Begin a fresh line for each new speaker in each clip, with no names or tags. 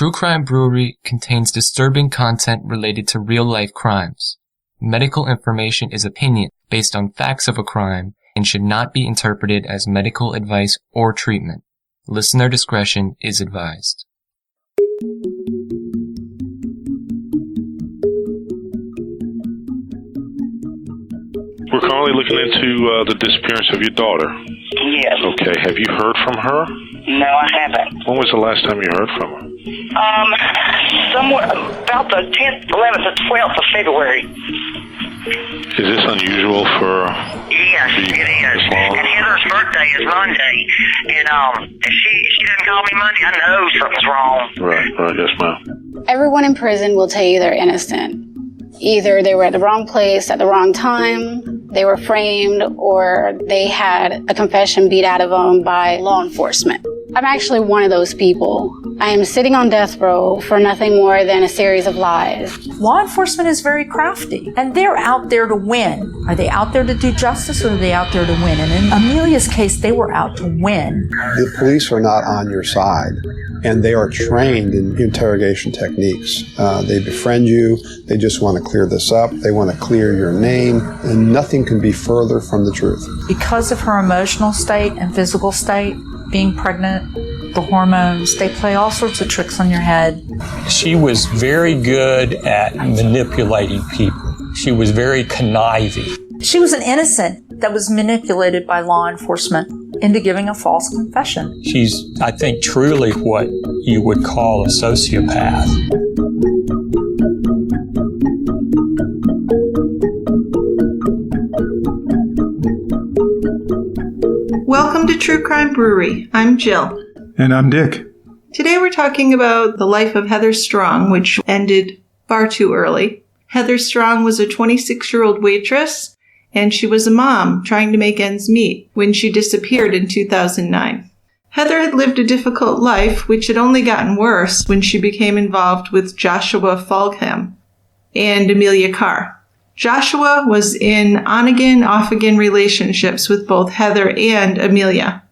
True Crime Brewery contains disturbing content related to real-life crimes. Medical information is opinion based on facts of a crime and should not be interpreted as medical advice or treatment. Listener discretion is advised.
We're currently looking into the disappearance of your daughter.
Yes.
Okay, have you heard from her?
No, I haven't.
When was the last time you heard from her?
Somewhere about the 10th, 11th, or 12th of February.
Is this unusual for...
Yes, it is. And Heather's birthday is Monday. And if she doesn't call me Monday, I know something's wrong.
Right, yes, ma'am.
Everyone in prison will tell you they're innocent. Either they were at the wrong place at the wrong time, they were framed, or they had a confession beat out of them by law enforcement. I'm actually one of those people. I am sitting on death row for nothing more than a series of lies.
Law enforcement is very crafty, and they're out there to win. Are they out there to do justice, or are they out there to win? And in Emilia's case, they were out to win.
The police are not on your side, and they are trained in interrogation techniques. They befriend you. They just want to clear this up. They want to clear your name, and nothing can be further from the truth.
Because of her emotional state and physical state, being pregnant, the hormones, they play all sorts of tricks on your head.
She was very good at manipulating people. She was very conniving.
She was an innocent that was manipulated by law enforcement into giving a false confession.
She's, I think, truly what you would call a sociopath.
Welcome to True Crime Brewery. I'm Jill.
And I'm Dick.
Today we're talking about the life of Heather Strong, which ended far too early. Heather Strong was a 26-year-old waitress, and she was a mom trying to make ends meet when she disappeared in 2009. Heather had lived a difficult life, which had only gotten worse when she became involved with Joshua Fulgham and Emilia Carr. Joshua was in on-again, off-again relationships with both Heather and Emilia.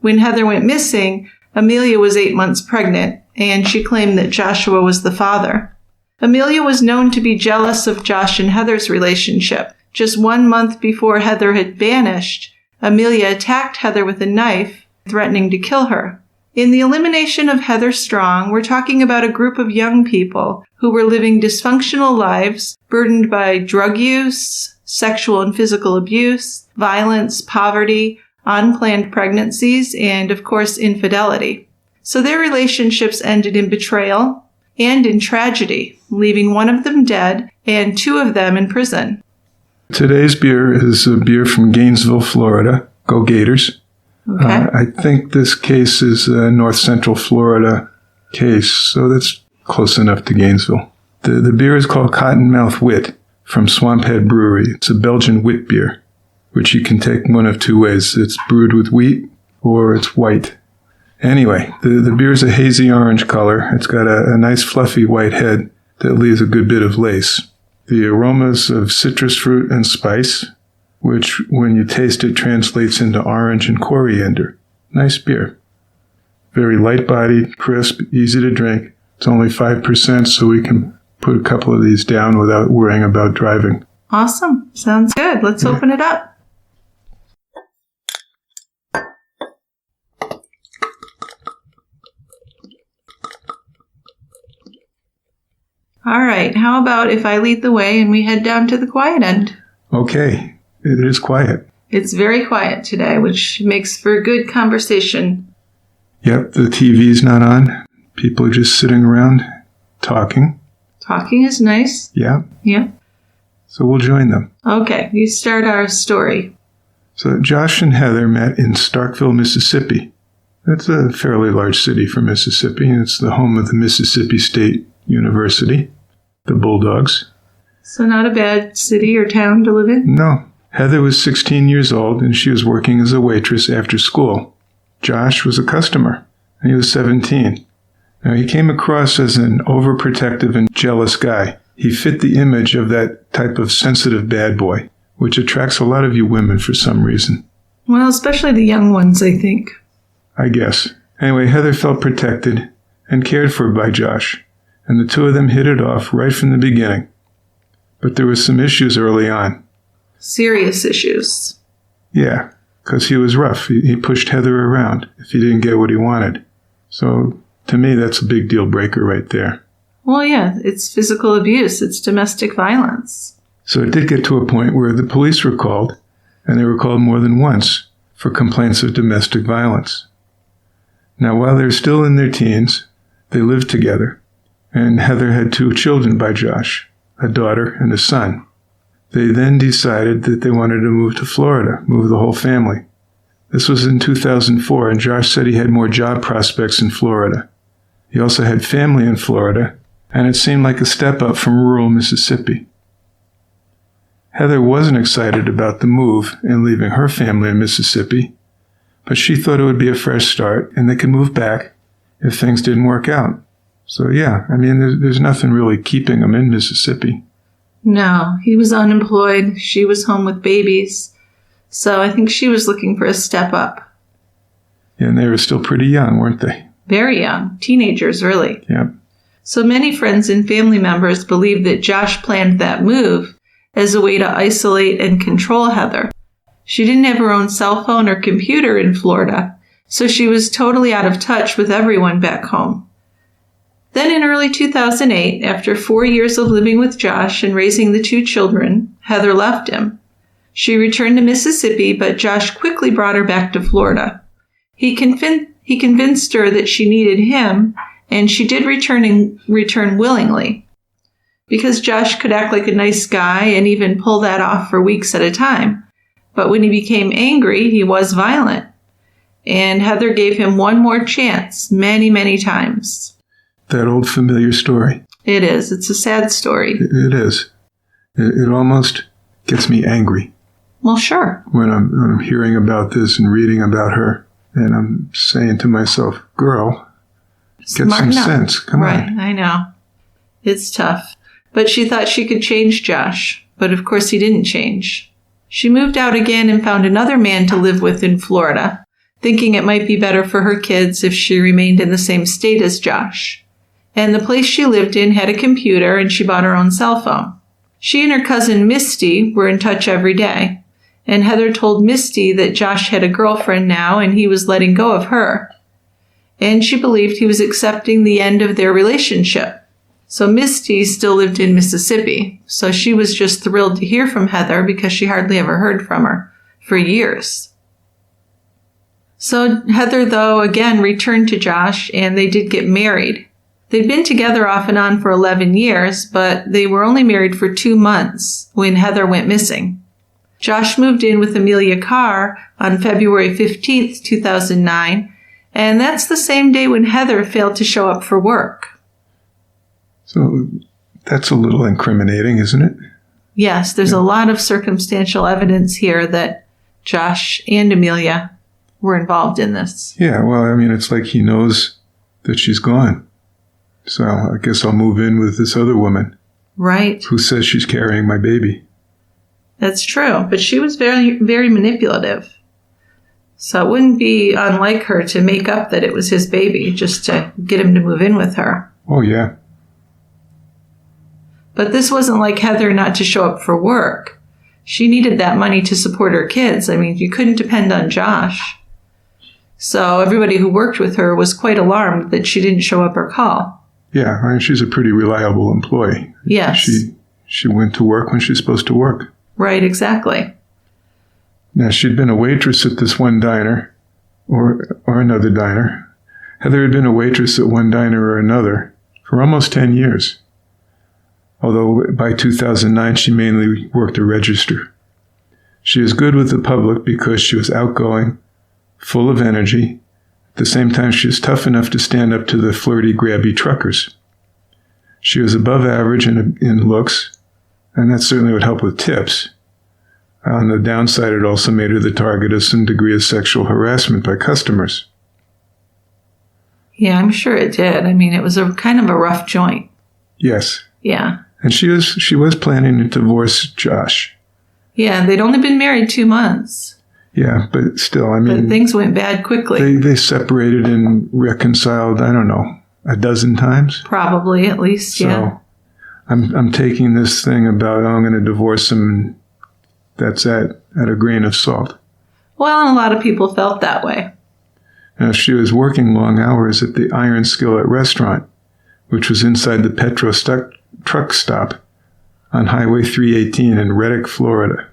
When Heather went missing, Emilia was 8 months pregnant, and she claimed that Joshua was the father. Emilia was known to be jealous of Josh and Heather's relationship. Just 1 month before Heather had vanished, Emilia attacked Heather with a knife, threatening to kill her. In the Elimination of Heather Strong, we're talking about a group of young people who were living dysfunctional lives, burdened by drug use, sexual and physical abuse, violence, poverty, unplanned pregnancies, and, of course, infidelity. So their relationships ended in betrayal and in tragedy, leaving one of them dead and two of them in prison.
Today's beer is a beer from Gainesville, Florida. Go Gators.
Okay.
I think this case is a North Central Florida case, so that's close enough to Gainesville. The beer is called Cottonmouth Wit from Swamphead Brewery. It's a Belgian wit beer, which you can take one of two ways. It's brewed with wheat or it's white. Anyway, the beer is a hazy orange color. It's got a nice fluffy white head that leaves a good bit of lace. The aromas of citrus fruit and spice, which when you taste it translates into orange and coriander. Nice beer. Very light-bodied, crisp, easy to drink. It's only 5%, so we can put a couple of these down without worrying about driving.
Awesome. Sounds good. Let's open it up. All right. How about if I lead the way and we head down to the quiet end?
Okay. It is quiet.
It's very quiet today, which makes for good conversation.
Yep, the TV's not on. People are just sitting around talking.
Talking is nice.
Yeah.
Yeah.
So we'll join them.
Okay, you start our story.
So Josh and Heather met in Starkville, Mississippi. That's a fairly large city for Mississippi. It's the home of the Mississippi State University, the Bulldogs.
So not a bad city or town to live in?
No. Heather was 16 years old, and she was working as a waitress after school. Josh was a customer, and he was 17. Now, he came across as an overprotective and jealous guy. He fit the image of that type of sensitive bad boy, which attracts a lot of you women for some reason.
Well, especially the young ones, I think.
I guess. Anyway, Heather felt protected, and cared for by Josh, and the two of them hit it off right from the beginning. But there were some issues early on.
Serious issues.
Yeah, because he was rough. He pushed Heather around if he didn't get what he wanted. So, to me, that's a big deal breaker right there.
Well, yeah, it's physical abuse. It's domestic violence.
So it did get to a point where the police were called, and they were called more than once for complaints of domestic violence. Now, while they're still in their teens, they lived together, and Heather had 2 children by Josh, a daughter and a son. They then decided that they wanted to move to Florida, move the whole family. This was in 2004, and Josh said he had more job prospects in Florida. He also had family in Florida, and it seemed like a step up from rural Mississippi. Heather wasn't excited about the move and leaving her family in Mississippi, but she thought it would be a fresh start and they could move back if things didn't work out. So yeah, I mean, there's nothing really keeping them in Mississippi.
No, he was unemployed. She was home with babies. So I think she was looking for a step up.
Yeah, and they were still pretty young, weren't they?
Very young. Teenagers, really.
Yeah.
So many friends and family members believe that Josh planned that move as a way to isolate and control Heather. She didn't have her own cell phone or computer in Florida, so she was totally out of touch with everyone back home. Then in early 2008, after 4 years of living with Josh and raising the 2 children, Heather left him. She returned to Mississippi, but Josh quickly brought her back to Florida. He convinced her that she needed him, and she did return willingly, because Josh could act like a nice guy and even pull that off for weeks at a time. But when he became angry, he was violent. And Heather gave him one more chance, many, many times.
That old familiar story.
It is. It's a sad story.
It is. It almost gets me angry.
Well, sure.
When I'm hearing about this and reading about her, and I'm saying to myself, girl, get some sense. Come on.
Right, I know. It's tough. But she thought she could change Josh. But of course he didn't change. She moved out again and found another man to live with in Florida, thinking it might be better for her kids if she remained in the same state as Josh. And the place she lived in had a computer, and she bought her own cell phone. She and her cousin Misty were in touch every day. And Heather told Misty that Josh had a girlfriend now and he was letting go of her. And she believed he was accepting the end of their relationship. So Misty still lived in Mississippi, so she was just thrilled to hear from Heather because she hardly ever heard from her for years. So Heather, though, again returned to Josh, and they did get married. They'd been together off and on for 11 years, but they were only married for 2 months when Heather went missing. Josh moved in with Emilia Carr on February 15th, 2009, and that's the same day when Heather failed to show up for work.
So that's a little incriminating, isn't it?
Yes, there's a lot of circumstantial evidence here that Josh and Emilia were involved in this.
Yeah, well, I mean, it's like he knows that she's gone. So I guess I'll move in with this other woman.
Right.
Who says she's carrying my baby.
That's true, but she was very, very manipulative. So it wouldn't be unlike her to make up that it was his baby just to get him to move in with her.
Oh, yeah.
But this wasn't like Heather not to show up for work. She needed that money to support her kids. I mean, you couldn't depend on Josh. So everybody who worked with her was quite alarmed that she didn't show up or call.
Yeah, I mean, she's a pretty reliable employee.
Yes.
She went to work when she's supposed to work.
Right, exactly.
Now, she'd been a waitress at this one diner, or another diner. Heather had been a waitress at one diner or another for almost 10 years. Although by 2009, she mainly worked a register. She was good with the public because she was outgoing, full of energy. At the same time, she was tough enough to stand up to the flirty, grabby truckers. She was above average in looks, and that certainly would help with tips. On the downside, it also made her the target of some degree of sexual harassment by customers.
Yeah, I'm sure it did. I mean, it was a kind of a rough joint.
Yes.
Yeah.
And she was planning to divorce Josh.
Yeah, they'd only been married 2 months.
Yeah, but still, I mean...
But things went bad quickly.
They separated and reconciled, I don't know, a dozen times?
Probably, at least, yeah.
So I'm taking this thing about, I'm going to divorce him, and that's at a grain of salt.
Well, and a lot of people felt that way.
Now, she was working long hours at the Iron Skillet restaurant, which was inside the Petro truck stop on Highway 318 in Reddick, Florida.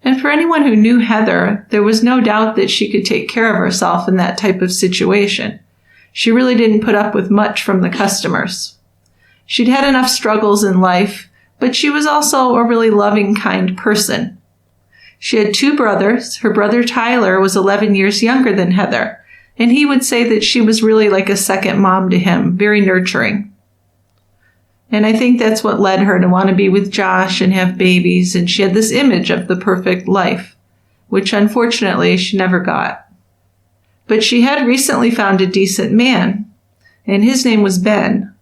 And for anyone who knew Heather, there was no doubt that she could take care of herself in that type of situation. She really didn't put up with much from the customers. She'd had enough struggles in life, but she was also a really loving, kind person. She had 2 brothers. Her brother Tyler was 11 years younger than Heather, and he would say that she was really like a second mom to him, very nurturing. And I think that's what led her to want to be with Josh and have babies, and she had this image of the perfect life, which unfortunately she never got. But she had recently found a decent man, and his name was Ben.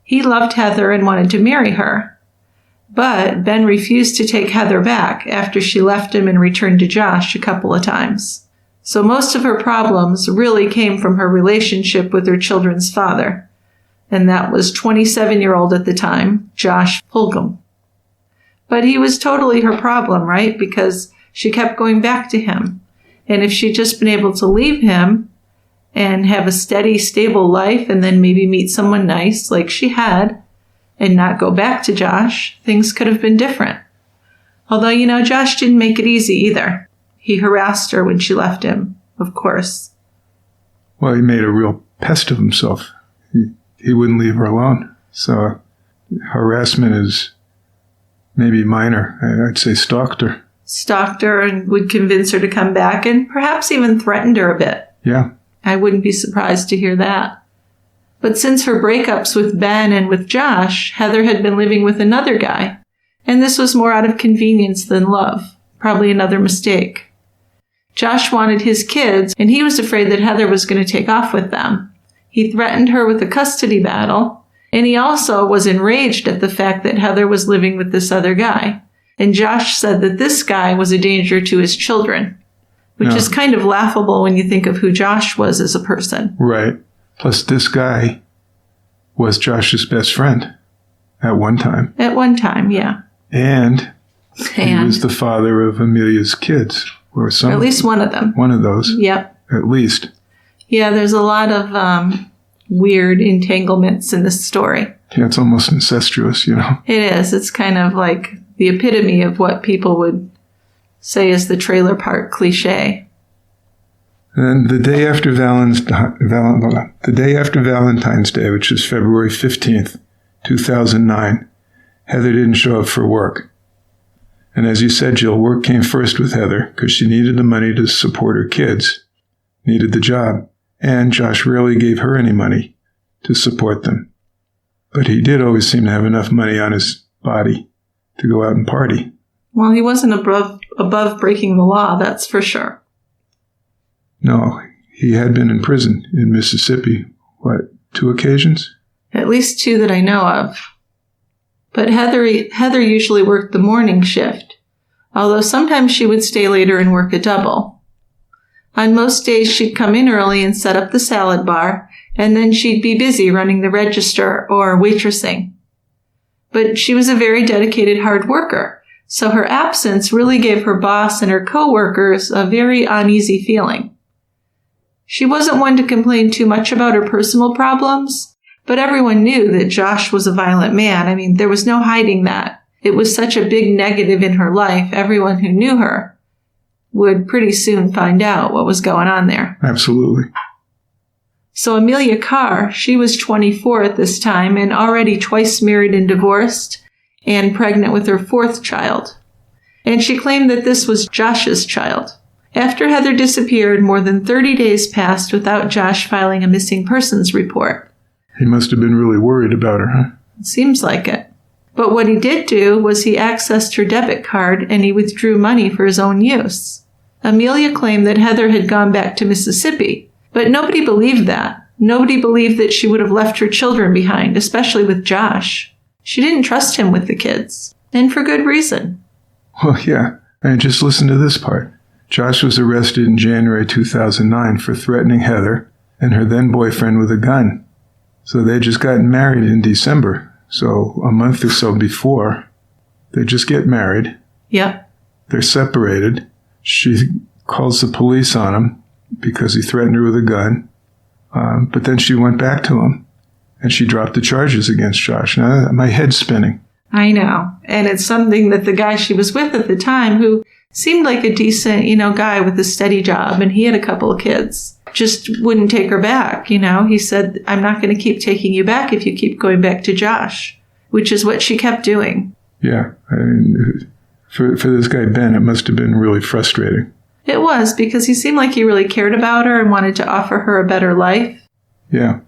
He loved Heather and wanted to marry her. But Ben refused to take Heather back after she left him and returned to Josh a couple of times. So most of her problems really came from her relationship with her children's father. And that was 27-year-old at the time, Josh Fulgham. But he was totally her problem, right? Because she kept going back to him. And if she'd just been able to leave him and have a steady, stable life and then maybe meet someone nice like she had and not go back to Josh, things could have been different. Although, Josh didn't make it easy either. He harassed her when she left him, of course.
Well, he made a real pest of himself. He wouldn't leave her alone. So harassment is maybe minor. I'd say stalked her.
Stalked her and would convince her to come back and perhaps even threatened her a bit.
Yeah.
I wouldn't be surprised to hear that. But since her breakups with Ben and with Josh, Heather had been living with another guy. And this was more out of convenience than love. Probably another mistake. Josh wanted his kids, and he was afraid that Heather was going to take off with them. He threatened her with a custody battle, and he also was enraged at the fact that Heather was living with this other guy. And Josh said that this guy was a danger to his children, which is kind of laughable when you think of who Josh was as a person.
Right. Plus, this guy was Josh's best friend at one time.
At one time, yeah.
And he was the father of Emilia's kids. Or some,
at least one of them.
One of those.
Yep.
At least.
Yeah, there's a lot of weird entanglements in this story.
Yeah, it's almost incestuous, It
is. It's kind of like the epitome of what people would say is the trailer park cliche.
And the day after Valentine's Day, which is February 15th, 2009, Heather didn't show up for work. And as you said, Jill, work came first with Heather because she needed the money to support her kids, needed the job, and Josh rarely gave her any money to support them. But he did always seem to have enough money on his body to go out and party.
Well, he wasn't above breaking the law, that's for sure.
No, he had been in prison in Mississippi, 2 occasions?
At least 2 that I know of. But Heather usually worked the morning shift, although sometimes she would stay later and work a double. On most days, she'd come in early and set up the salad bar, and then she'd be busy running the register or waitressing. But she was a very dedicated hard worker, so her absence really gave her boss and her coworkers a very uneasy feeling. She wasn't one to complain too much about her personal problems, but everyone knew that Josh was a violent man. I mean, there was no hiding that. It was such a big negative in her life. Everyone who knew her would pretty soon find out what was going on there.
Absolutely.
So Emilia Carr, she was 24 at this time and already twice married and divorced and pregnant with her 4th child. And she claimed that this was Josh's child. After Heather disappeared, more than 30 days passed without Josh filing a missing persons report.
He must have been really worried about her, huh?
It seems like it. But what he did do was he accessed her debit card and he withdrew money for his own use. Emilia claimed that Heather had gone back to Mississippi, but nobody believed that. Nobody believed that she would have left her children behind, especially with Josh. She didn't trust him with the kids, and for good reason.
Well, yeah, and just listen to this part. Josh was arrested in January 2009 for threatening Heather and her then-boyfriend with a gun. So they just gotten married in December. So a month or so before, they just get married.
Yep.
They're separated. She calls the police on him because he threatened her with a gun. But then she went back to him and she dropped the charges against Josh. Now my head's spinning.
I know. And it's something that the guy she was with at the time, who seemed like a decent, guy with a steady job, and he had a couple of kids, just wouldn't take her back. He said, I'm not going to keep taking you back if you keep going back to Josh, which is what she kept doing.
Yeah. I mean, for this guy, Ben, it must have been really frustrating.
It was, because he seemed like he really cared about her and wanted to offer her a better life.
Yeah.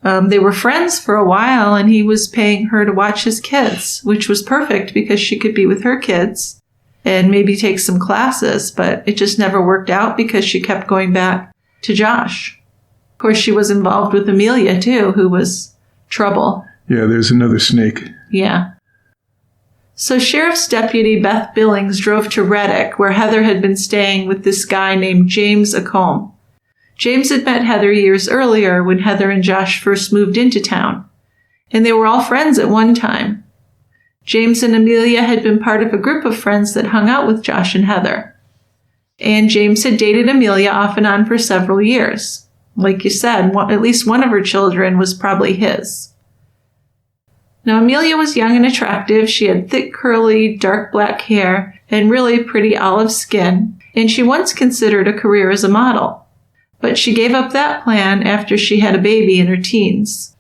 They were friends for a while, and he was paying her to watch his kids, which was perfect because she could be with her kids and maybe take some classes, but it just never worked out because she kept going back to Josh. Of course, she was involved with Emilia, too, who was trouble.
Yeah, there's another snake.
Yeah. So Sheriff's Deputy Beth Billings drove to Reddick, where Heather had been staying with this guy named James Acombe. James had met Heather years earlier when Heather and Josh first moved into town, and they were all friends at one time. James and Emilia had been part of a group of friends that hung out with Josh and Heather. And James had dated Emilia off and on for several years. Like you said, at least one of her children was probably his. Now, Emilia was young and attractive. She had thick, curly, dark black hair and really pretty olive skin, and she once considered a career as a model. But she gave up that plan after she had a baby in her teens.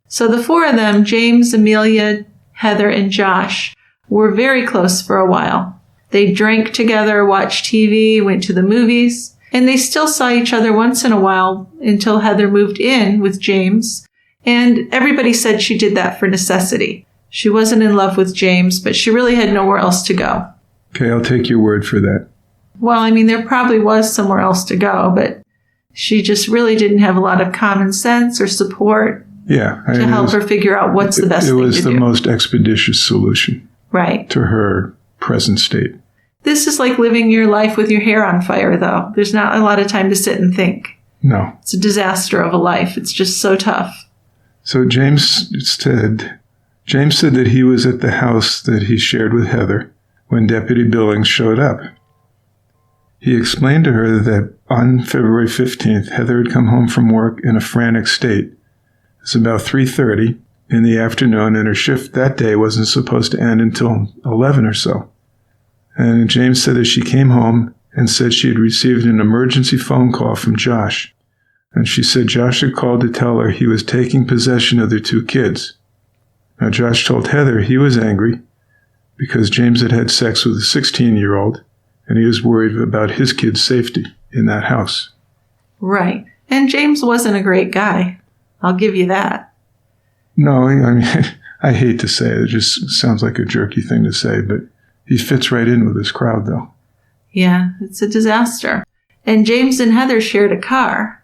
So the four of them, James, Emilia, Heather, and Josh, were very close for a while. They drank together, watched TV, went to the movies, and they still saw each other once in a while until Heather moved in with James, and everybody said she did that for necessity. She wasn't in love with James, but she really had nowhere else to go.
Okay, I'll take your word for that.
Well, I mean, there probably was somewhere else to go, but she just really didn't have a lot of common sense or support to help her figure out what's the best thing to do.
It was the most expeditious solution.
Right.
To her present state.
This is like living your life with your hair on fire, though. There's not a lot of time to sit and think.
No.
It's a disaster of a life. It's just so tough.
So James said that he was at the house that he shared with Heather when Deputy Billings showed up. He explained to her that on February 15th, Heather had come home from work in a frantic state. It's about 3:30 in the afternoon, and her shift that day wasn't supposed to end until 11 or so. And James said that she came home and said she had received an emergency phone call from Josh. And she said Josh had called to tell her he was taking possession of their two kids. Now, Josh told Heather he was angry because James had had sex with a 16-year-old, and he was worried about his kids' safety in that house.
Right. And James wasn't a great guy. I'll give you that.
No, I mean, I hate to say it. It just sounds like a jerky thing to say, but he fits right in with this crowd, though.
Yeah, it's a disaster. And James and Heather shared a car.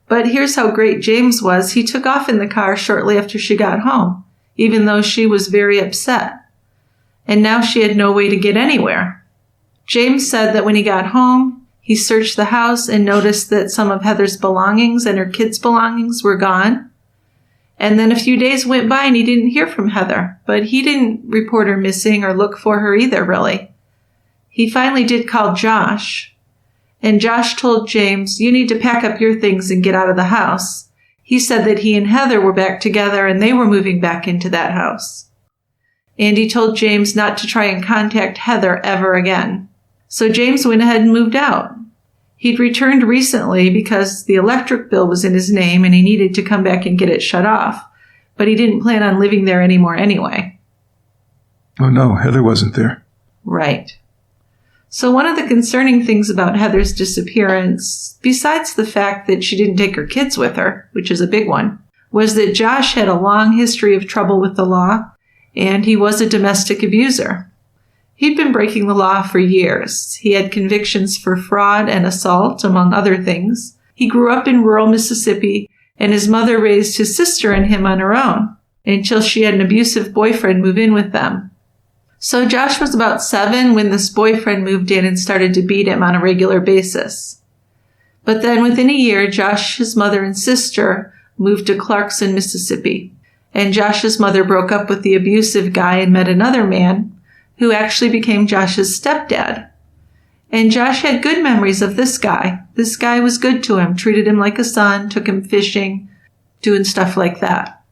But here's how great James was. He took off in the car shortly after she got home, even though she was very upset. And now she had no way to get anywhere. James said that when he got home, he searched the house and noticed that some of Heather's belongings and her kids' belongings were gone. And then a few days went by and he didn't hear from Heather, but he didn't report her missing or look for her either, really. He finally did call Josh, and Josh told James, "You need to pack up your things and get out of the house." He said that he and Heather were back together and they were moving back into that house. And he told James not to try and contact Heather ever again. So James went ahead and moved out. He'd returned recently because the electric bill was in his name and he needed to come back and get it shut off. But he didn't plan on living there anymore anyway.
Oh no, Heather wasn't there.
Right. So one of the concerning things about Heather's disappearance, besides the fact that she didn't take her kids with her, which is a big one, was that Josh had a long history of trouble with the law, and he was a domestic abuser. He'd been breaking the law for years. He had convictions for fraud and assault, among other things. He grew up in rural Mississippi, and his mother raised his sister and him on her own until she had an abusive boyfriend move in with them. So Josh was about 7 when this boyfriend moved in and started to beat him on a regular basis. But then within a year, Josh, his mother, and sister moved to Clarkson, Mississippi. And Josh's mother broke up with the abusive guy and met another man who actually became Josh's stepdad. And Josh had good memories of this guy. This guy was good to him, treated him like a son, took him fishing, doing stuff like that.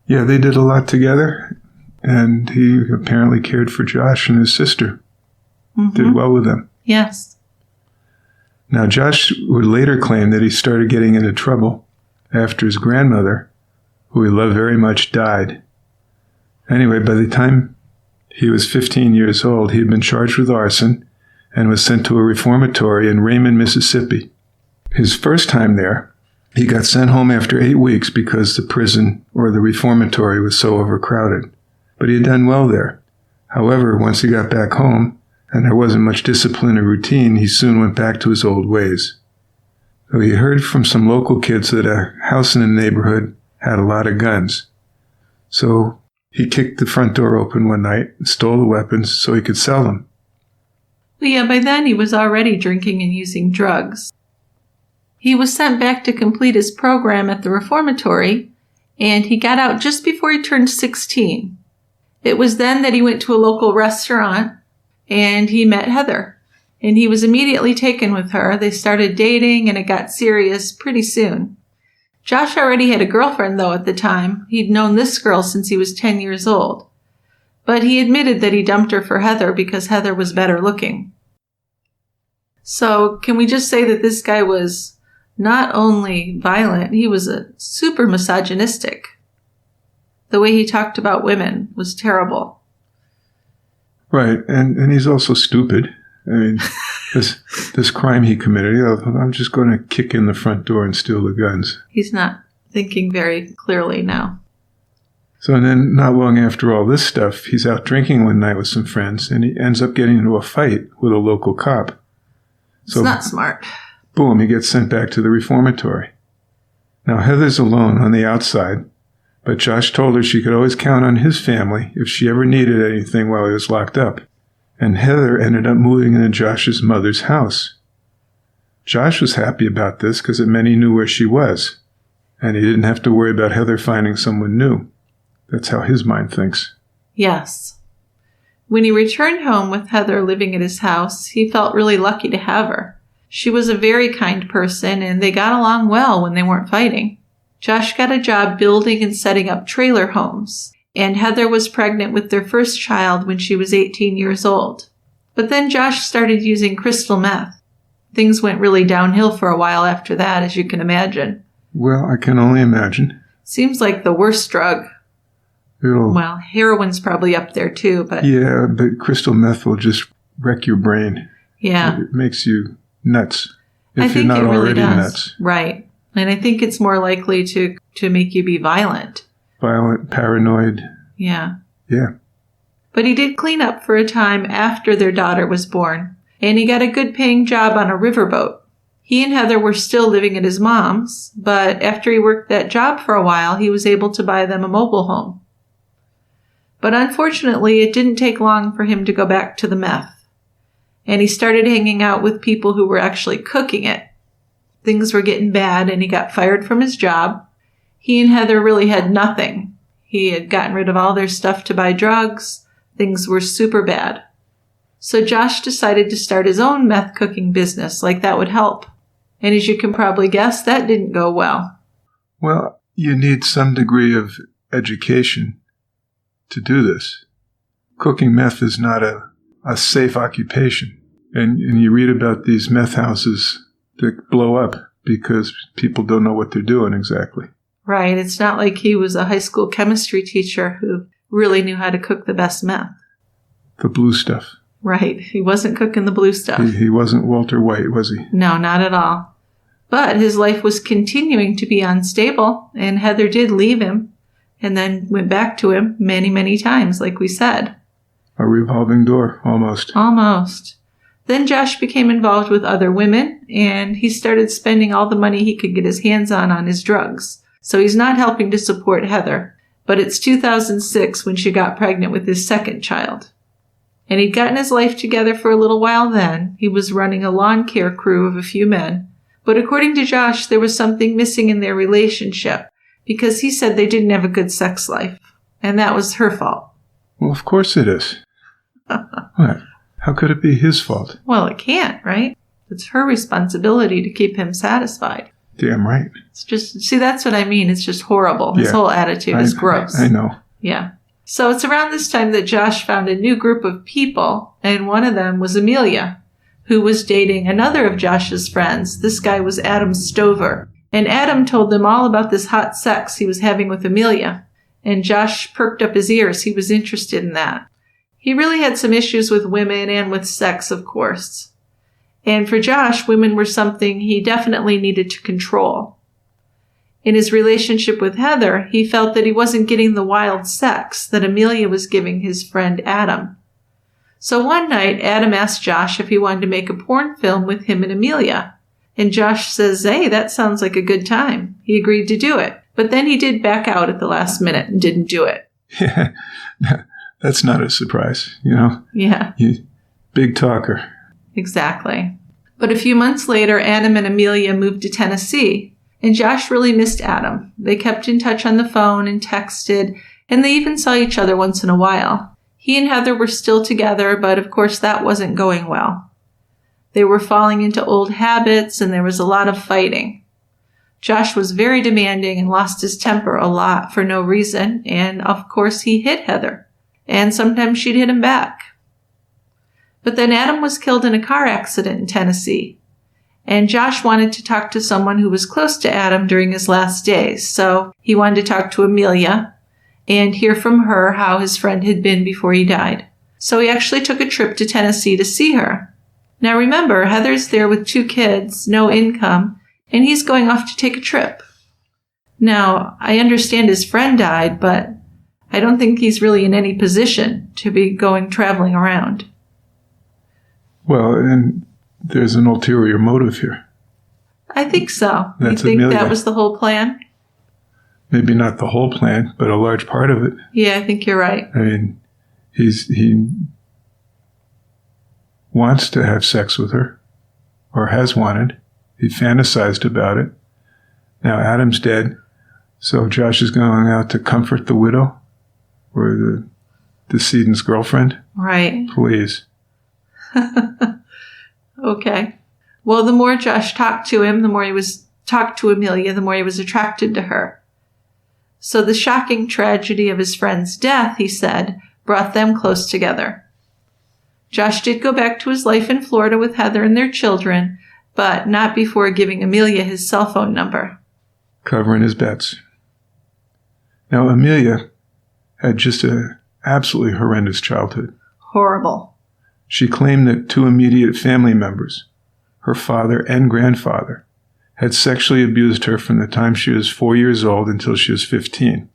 Yeah, they did a lot together, and he apparently cared for Josh and his sister. Did well with them.
Yes.
Now, Josh would later claim that he started getting into trouble after his grandmother, who he loved very much, died. Anyway, by the time he was 15 years old, he had been charged with arson and was sent to a reformatory in Raymond, Mississippi. His first time there, he got sent home after 8 weeks because the prison or the reformatory was so overcrowded. But he had done well there. However, once he got back home, and there wasn't much discipline or routine, he soon went back to his old ways. So he heard from some local kids that a house in the neighborhood had a lot of guns. So he kicked the front door open one night and stole the weapons so he could sell them.
But yeah, by then he was already drinking and using drugs. He was sent back to complete his program at the reformatory, and he got out just before he turned 16. It was then that he went to a local restaurant, and he met Heather. And he was immediately taken with her. They started dating, and it got serious pretty soon. Josh already had a girlfriend, though, at the time. He'd known this girl since he was 10 years old. But he admitted that he dumped her for Heather because Heather was better looking. So can we just say that this guy was not only violent, he was a super misogynistic. The way he talked about women was terrible.
Right, and he's also stupid. I mean, this crime he committed, I'm just going to kick in the front door and steal the guns.
He's not thinking very clearly now.
So and then not long after all this stuff, he's out drinking one night with some friends, and he ends up getting into a fight with a local cop.
It's not smart.
Boom, he gets sent back to the reformatory. Now, Heather's alone on the outside, but Josh told her she could always count on his family if she ever needed anything while he was locked up. And Heather ended up moving into Josh's mother's house. Josh was happy about this because it meant he knew where she was, and he didn't have to worry about Heather finding someone new. That's how his mind thinks.
Yes. When he returned home with Heather living at his house, he felt really lucky to have her. She was a very kind person, and they got along well when they weren't fighting. Josh got a job building and setting up trailer homes, and Heather was pregnant with their first child when she was 18 years old. But then Josh started using crystal meth. Things went really downhill for a while after that, as you can imagine.
Well, I can only imagine.
Seems like the worst drug. Well, heroin's probably up there too, but...
Yeah, but crystal meth will just wreck your brain.
Yeah.
It makes you nuts, if you're
not
already
really
nuts.
Right. And I think it's more likely to make you be violent.
Violent, paranoid.
Yeah.
Yeah.
But he did clean up for a time after their daughter was born, and he got a good-paying job on a riverboat. He and Heather were still living at his mom's, but after he worked that job for a while, he was able to buy them a mobile home. But unfortunately, it didn't take long for him to go back to the meth. And he started hanging out with people who were actually cooking it. Things were getting bad, and he got fired from his job. He and Heather really had nothing. He had gotten rid of all their stuff to buy drugs. Things were super bad. So Josh decided to start his own meth cooking business, like that would help. And as you can probably guess, that didn't go well.
Well, you need some degree of education to do this. Cooking meth is not a safe occupation. And you read about these meth houses that blow up because people don't know what they're doing exactly.
Right. It's not like he was a high school chemistry teacher who really knew how to cook the best meth.
The blue stuff.
Right. He wasn't cooking the blue stuff.
He wasn't Walter White, was he?
No, not at all. But his life was continuing to be unstable, and Heather did leave him and then went back to him many, many times, like we said.
A revolving door, almost.
Almost. Then Josh became involved with other women, and he started spending all the money he could get his hands on his drugs. So he's not helping to support Heather. But it's 2006 when she got pregnant with his second child. And he'd gotten his life together for a little while then. He was running a lawn care crew of a few men. But according to Josh, there was something missing in their relationship because he said they didn't have a good sex life, and that was her fault.
Well, of course it is. What? How could it be his fault?
Well, it can't, right? It's her responsibility to keep him satisfied.
Damn right.
It's just, see, that's what I mean. It's just horrible. His whole attitude is gross.
I know.
Yeah. So it's around this time that Josh found a new group of people, and one of them was Emilia, who was dating another of Josh's friends. This guy was Adam Stover. And Adam told them all about this hot sex he was having with Emilia. And Josh perked up his ears. He was interested in that. He really had some issues with women and with sex, of course. And for Josh, women were something he definitely needed to control. In his relationship with Heather, he felt that he wasn't getting the wild sex that Emilia was giving his friend Adam. So one night, Adam asked Josh if he wanted to make a porn film with him and Emilia. And Josh says, hey, that sounds like a good time. He agreed to do it. But then he did back out at the last minute and didn't do it.
Yeah, that's not a surprise, you know?
Yeah.
Big talker.
Exactly. But a few months later, Adam and Emilia moved to Tennessee, and Josh really missed Adam. They kept in touch on the phone and texted, and they even saw each other once in a while. He and Heather were still together, but of course that wasn't going well. They were falling into old habits, and there was a lot of fighting. Josh was very demanding and lost his temper a lot for no reason, and of course he hit Heather, and sometimes she'd hit him back. But then Adam was killed in a car accident in Tennessee, and Josh wanted to talk to someone who was close to Adam during his last days, so he wanted to talk to Emilia and hear from her how his friend had been before he died. So he actually took a trip to Tennessee to see her. Now remember, Heather's there with 2 kids, no income, and he's going off to take a trip. Now, I understand his friend died, but I don't think he's really in any position to be traveling around.
Well, and there's an ulterior motive here.
I think so.
That's
you think
Emilia.
that was the whole plan?
Maybe not the whole plan, but a large part of it.
Yeah, I think you're right.
I mean, he wants to have sex with her, or has wanted. He fantasized about it. Now Adam's dead, so Josh is going out to comfort the widow, or the decedent's girlfriend.
Right.
Please.
Okay. Well, the more Josh talked to him, the more he was talked to Emilia, the more he was attracted to her. So the shocking tragedy of his friend's death, he said, brought them close together. Josh did go back to his life in Florida with Heather and their children, but not before giving Emilia his cell phone number.
Covering his bets. Now, Emilia had just an absolutely horrendous childhood.
Horrible.
She claimed that 2 immediate family members, her father and grandfather, had sexually abused her from the time she was 4 years old until she was 15.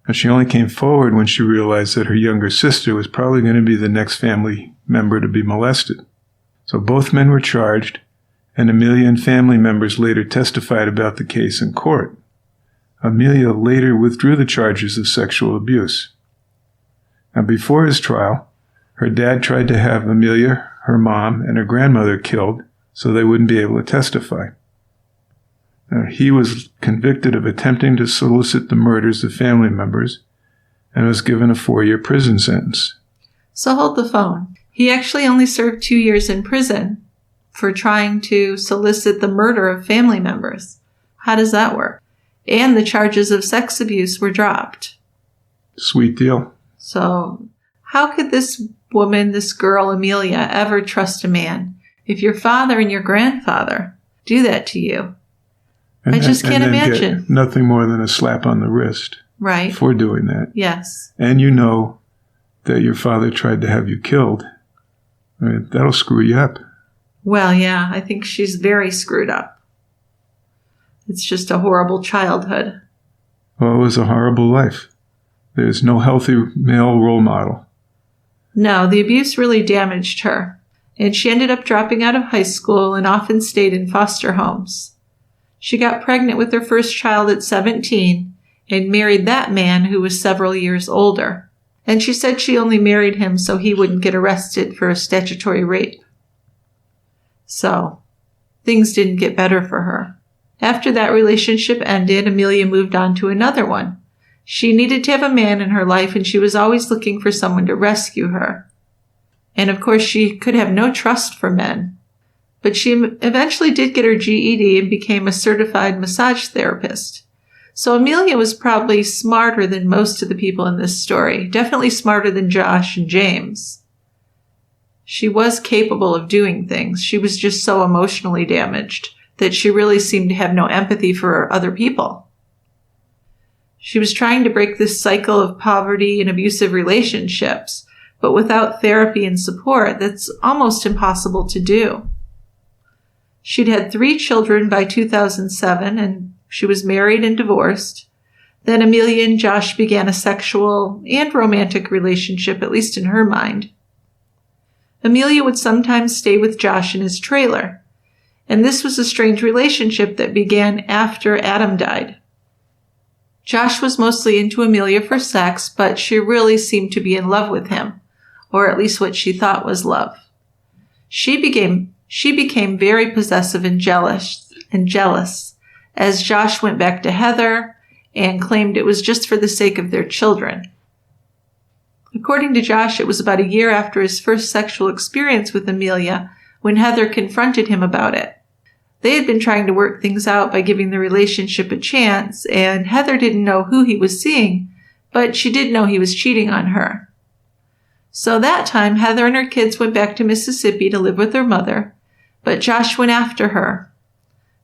And she only came forward when she realized that her younger sister was probably going to be the next family member to be molested. So both men were charged, and Emilia and family members later testified about the case in court. Emilia later withdrew the charges of sexual abuse. Now, before his trial, her dad tried to have Emilia, her mom, and her grandmother killed so they wouldn't be able to testify. Now, he was convicted of attempting to solicit the murders of family members and was given a 4-year prison sentence.
So hold the phone. He actually only served 2 years in prison for trying to solicit the murder of family members. How does that work? And the charges of sex abuse were dropped.
Sweet deal.
So how could this woman, this girl, Emilia, ever trust a man if your father and your grandfather do that to you? I just can't imagine.
Get nothing more than a slap on the wrist.
Right.
For doing that.
Yes.
And you know that your father tried to have you killed. I mean, that'll screw you up.
Well, yeah, I think she's very screwed up. It's just a horrible childhood.
Well, it was a horrible life. There's no healthy male role model.
No, the abuse really damaged her, and she ended up dropping out of high school and often stayed in foster homes. She got pregnant with her first child at 17 and married that man who was several years older. And she said she only married him so he wouldn't get arrested for a statutory rape. So, things didn't get better for her. After that relationship ended, Emilia moved on to another one. She needed to have a man in her life, and she was always looking for someone to rescue her. And of course, she could have no trust for men. But she eventually did get her GED and became a certified massage therapist. So Emilia was probably smarter than most of the people in this story, definitely smarter than Josh and James. She was capable of doing things. She was just so emotionally damaged that she really seemed to have no empathy for other people. She was trying to break this cycle of poverty and abusive relationships, but without therapy and support, that's almost impossible to do. She'd had 3 children by 2007, and she was married and divorced. Then Emilia and Josh began a sexual and romantic relationship, at least in her mind. Emilia would sometimes stay with Josh in his trailer, and this was a strange relationship that began after Adam died. Josh was mostly into Emilia for sex, but she really seemed to be in love with him, or at least what she thought was love. She became very possessive and jealous as Josh went back to Heather and claimed it was just for the sake of their children. According to Josh, it was about a year after his first sexual experience with Emilia when Heather confronted him about it. They had been trying to work things out by giving the relationship a chance, and Heather didn't know who he was seeing, but she did know he was cheating on her. So that time, Heather and her kids went back to Mississippi to live with their mother, but Josh went after her.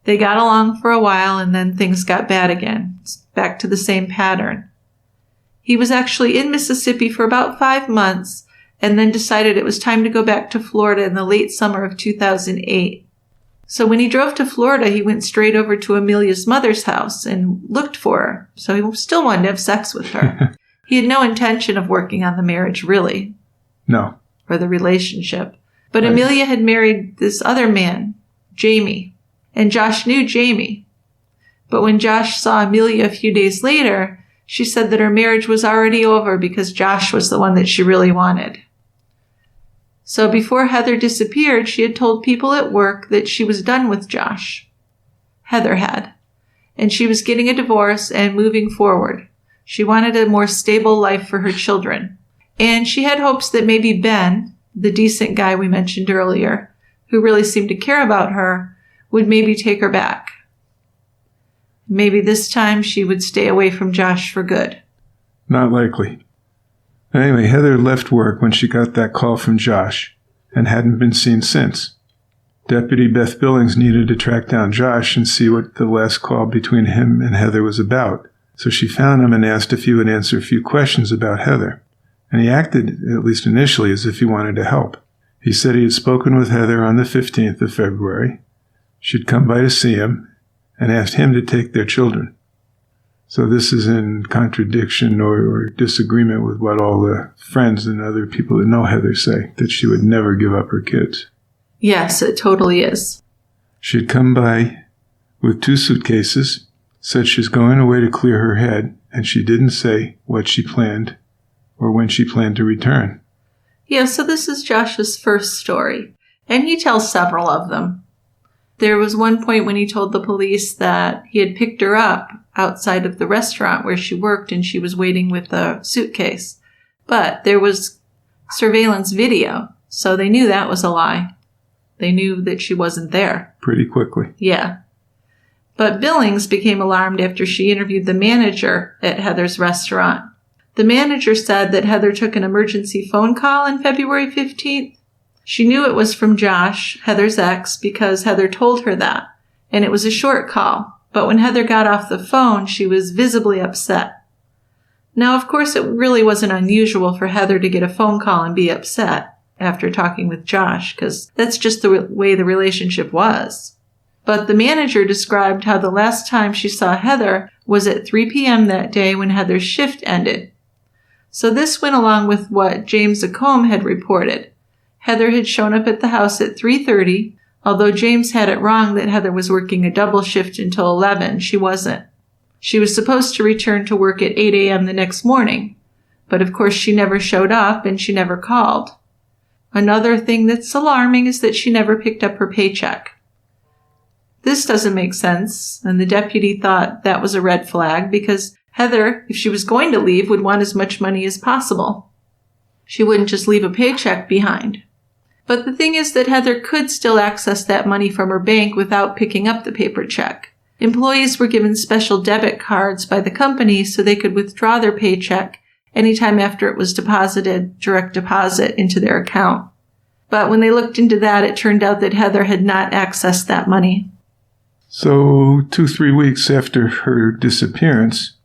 They got along for a while, and then things got bad again, back to the same pattern. He was actually in Mississippi for about 5 months, and then decided it was time to go back to Florida in the late summer of 2008. So when he drove to Florida, he went straight over to Emilia's mother's house and looked for her. So he still wanted to have sex with her. He had no intention of working on the marriage, really.
No.
Or the relationship. But
Right.
Emilia had married this other man, Jamie. And Josh knew Jamie. But when Josh saw Emilia a few days later, she said that her marriage was already over because Josh was the one that she really wanted. So before Heather disappeared, she had told people at work that she was done with Josh. Heather had. And she was getting a divorce and moving forward. She wanted a more stable life for her children. And she had hopes that maybe Ben, the decent guy we mentioned earlier, who really seemed to care about her, would maybe take her back. Maybe this time she would stay away from Josh for good.
Not likely. Anyway, Heather left work when she got that call from Josh and hadn't been seen since. Deputy Beth Billings needed to track down Josh and see what the last call between him and Heather was about. So she found him and asked if he would answer a few questions about Heather. And he acted, at least initially, as if he wanted to help. He said he had spoken with Heather on the 15th of February. She'd come by to see him and asked him to take their children. So this is in contradiction or disagreement with what all the friends and other people that know Heather say, that she would never give up her kids.
Yes, it totally is.
She'd come by with 2 suitcases, said she's going away to clear her head, and she didn't say what she planned or when she planned to return.
Yeah, so this is Josh's first story, and he tells several of them. There was one point when he told the police that he had picked her up outside of the restaurant where she worked and she was waiting with a suitcase. But there was surveillance video, so they knew that was a lie. They knew that she wasn't there.
Pretty quickly.
Yeah. But Billings became alarmed after she interviewed the manager at Heather's restaurant. The manager said that Heather took an emergency phone call on February 15th. She knew it was from Josh, Heather's ex, because Heather told her that, and it was a short call. But when Heather got off the phone, she was visibly upset. Now, of course, it really wasn't unusual for Heather to get a phone call and be upset after talking with Josh, because that's just the way the relationship was. But the manager described how the last time she saw Heather was at 3 p.m. that day when Heather's shift ended. So this went along with what James Acombe had reported. Heather had shown up at the house at 3:30, although James had it wrong that Heather was working a double shift until 11. She wasn't. She was supposed to return to work at 8 a.m. the next morning, but of course she never showed up and she never called. Another thing that's alarming is that she never picked up her paycheck. This doesn't make sense, and the deputy thought that was a red flag because Heather, if she was going to leave, would want as much money as possible. She wouldn't just leave a paycheck behind. But the thing is that Heather could still access that money from her bank without picking up the paper check. Employees were given special debit cards by the company so they could withdraw their paycheck anytime after it was deposited, direct deposit, into their account. But when they looked into that, it turned out that Heather had not accessed that money.
So 2-3 weeks after her disappearance,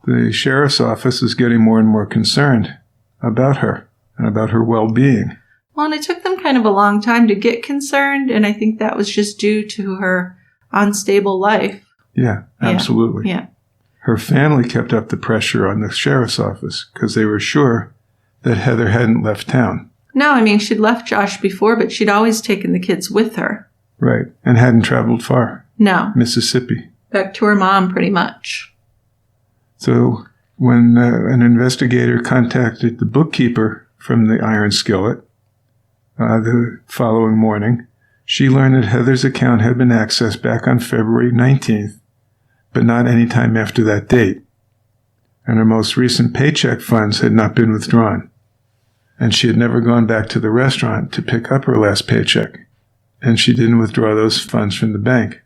the sheriff's office is getting more and more concerned about her and about her well-being.
Well, and it took them kind of a long time to get concerned, and I think that was just due to her unstable life.
Yeah, absolutely.
Yeah.
Her family kept up the pressure on the sheriff's office because they were sure that Heather hadn't left town.
No, I mean, she'd left Josh before, but she'd always taken the kids with her.
Right, and hadn't traveled far.
No.
Mississippi.
Back to her mom, pretty much.
So when an investigator contacted the bookkeeper from the Iron Skillet the following morning, she learned that Heather's account had been accessed back on February 19th, but not any time after that date. And her most recent paycheck funds had not been withdrawn. And she had never gone back to the restaurant to pick up her last paycheck. And she didn't withdraw those funds from the bank.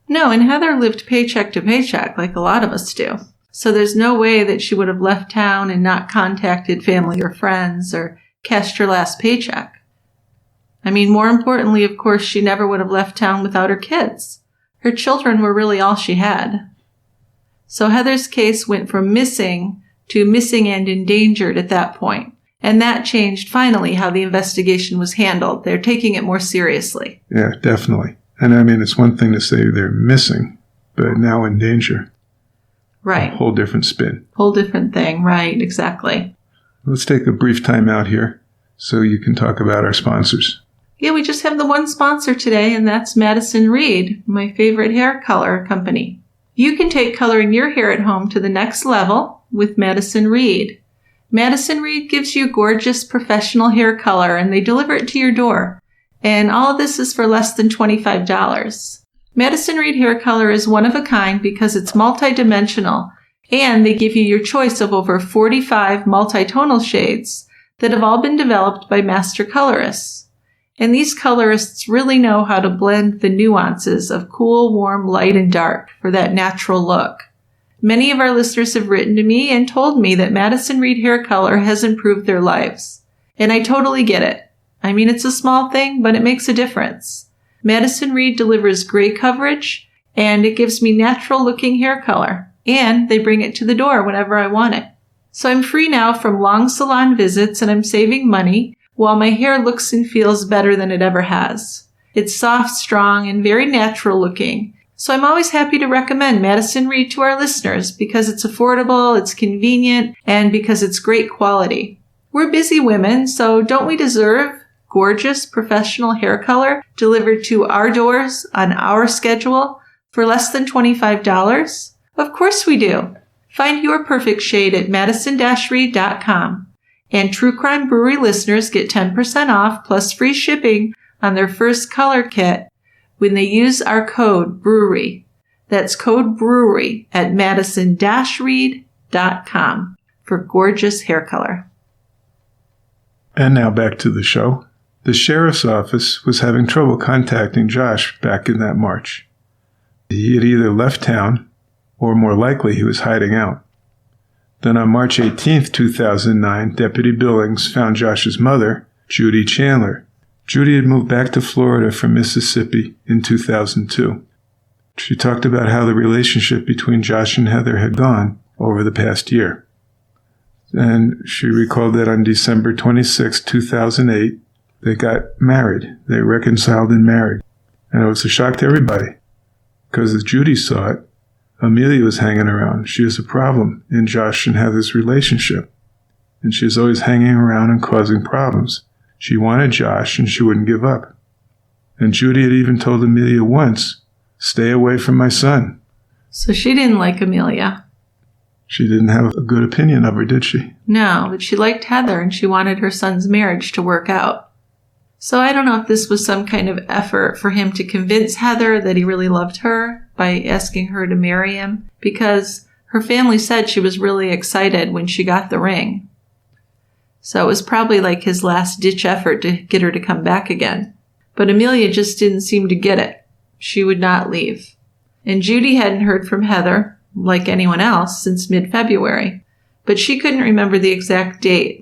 No, and Heather lived paycheck to paycheck like a lot of us do. So there's no way that she would have left town and not contacted family or friends or cashed her last paycheck. I mean, more importantly, of course, she never would have left town without her kids. Her children were really all she had. So Heather's case went from missing to missing and endangered at that point. And that changed finally how the investigation was handled. They're taking it more seriously.
Yeah, definitely. And I mean, it's one thing to say they're missing, but now in danger.
Right.
A whole different spin.
Whole different thing. Right, exactly.
Let's take a brief time out here so you can talk about our sponsors.
Yeah, we just have the one sponsor today, and that's Madison Reed, my favorite hair color company. You can take coloring your hair at home to the next level with Madison Reed. Madison Reed gives you gorgeous professional hair color, and they deliver it to your door. And all of this is for less than $25. Madison Reed hair color is one of a kind because it's multidimensional, and they give you your choice of over 45 multitonal shades that have all been developed by master colorists. And these colorists really know how to blend the nuances of cool, warm, light, and dark for that natural look. Many of our listeners have written to me and told me that Madison Reed hair color has improved their lives. And I totally get it. I mean, it's a small thing, but it makes a difference. Madison Reed delivers gray coverage, and it gives me natural-looking hair color. And they bring it to the door whenever I want it. So I'm free now from long salon visits, and I'm saving money, while my hair looks and feels better than it ever has. It's soft, strong, and very natural looking. So I'm always happy to recommend Madison Reed to our listeners because it's affordable, it's convenient, and because it's great quality. We're busy women, so don't we deserve gorgeous professional hair color delivered to our doors on our schedule for less than $25? Of course we do. Find your perfect shade at madison-reed.com. And True Crime Brewery listeners get 10% off plus free shipping on their first color kit when they use our code BREWERY. That's code BREWERY at madison-reed.com for gorgeous hair color.
And now back to the show. The sheriff's office was having trouble contacting Josh back in that March. He had either left town or more likely he was hiding out. Then on March 18, 2009, Deputy Billings found Josh's mother, Judy Chandler. Judy had moved back to Florida from Mississippi in 2002. She talked about how the relationship between Josh and Heather had gone over the past year. And she recalled that on December 26, 2008, they got married. They reconciled and married. And it was a shock to everybody. Because as Judy saw it, Emilia was hanging around. She was a problem in Josh and Heather's relationship. And she was always hanging around and causing problems. She wanted Josh and she wouldn't give up. And Judy had even told Emilia once, "Stay away from my son."
So she didn't like Emilia.
She didn't have a good opinion of her, did she?
No, but she liked Heather and she wanted her son's marriage to work out. So I don't know if this was some kind of effort for him to convince Heather that he really loved her by asking her to marry him, because her family said she was really excited when she got the ring. So it was probably like his last-ditch effort to get her to come back again. But Emilia just didn't seem to get it. She would not leave. And Judy hadn't heard from Heather, like anyone else, since mid-February. But she couldn't remember the exact date.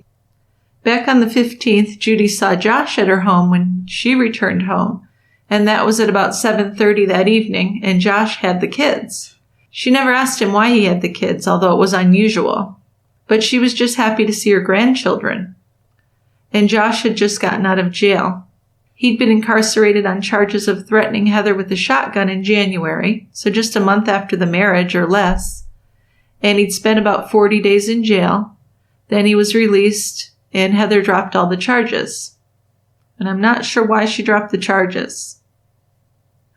Back on the 15th, Judy saw Josh at her home when she returned home. And that was at about 7:30 that evening, and Josh had the kids. She never asked him why he had the kids, although it was unusual. But she was just happy to see her grandchildren. And Josh had just gotten out of jail. He'd been incarcerated on charges of threatening Heather with a shotgun in January, so just a month after the marriage or less. And he'd spent about 40 days in jail. Then he was released, and Heather dropped all the charges. And I'm not sure why she dropped the charges.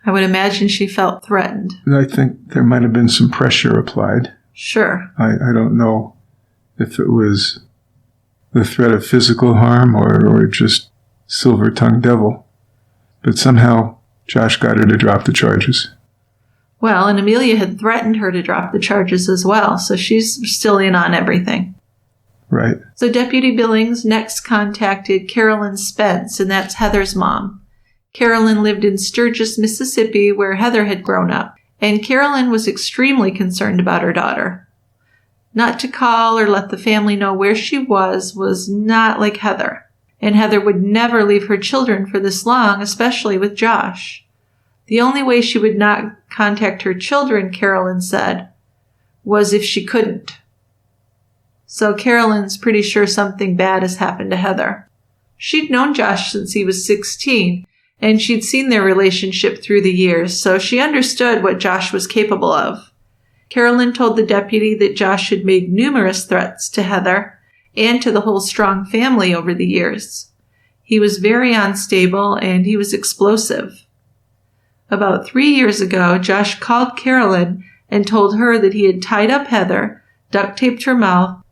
I would imagine she felt threatened.
I think there might have been some pressure applied.
Sure.
I don't know if it was the threat of physical harm or just silver-tongued devil. But somehow Josh got her to drop the charges.
Well, and Emilia had threatened her to drop the charges as well, so she's still in on everything.
Right.
So Deputy Billings next contacted Carolyn Spence, and that's Heather's mom. Carolyn lived in Sturgis, Mississippi, where Heather had grown up, and Carolyn was extremely concerned about her daughter. Not to call or let the family know where she was not like Heather. And Heather would never leave her children for this long, especially with Josh. The only way she would not contact her children, Carolyn said, was if she couldn't. So Carolyn's pretty sure something bad has happened to Heather. She'd known Josh since he was 16, and she'd seen their relationship through the years, so she understood what Josh was capable of. Carolyn told the deputy that Josh had made numerous threats to Heather and to the whole Strong family over the years. He was very unstable, and he was explosive. About 3 years ago, Josh called Carolyn and told her that he had tied up Heather, duct taped her mouth,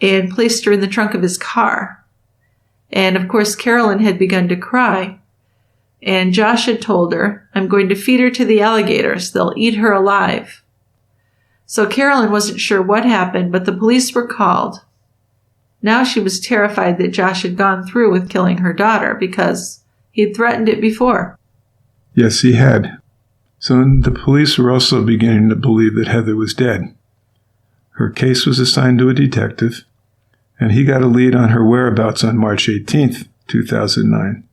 and placed her in the trunk of his car. And of course, Carolyn had begun to cry. And Josh had told her, "I'm going to feed her to the alligators. They'll eat her alive." So Carolyn wasn't sure what happened, but the police were called. Now she was terrified that Josh had gone through with killing her daughter because he'd threatened it before.
Yes, he had. So the police were also beginning to believe that Heather was dead. Her case was assigned to a detective, and he got a lead on her whereabouts on March 18th, 2009.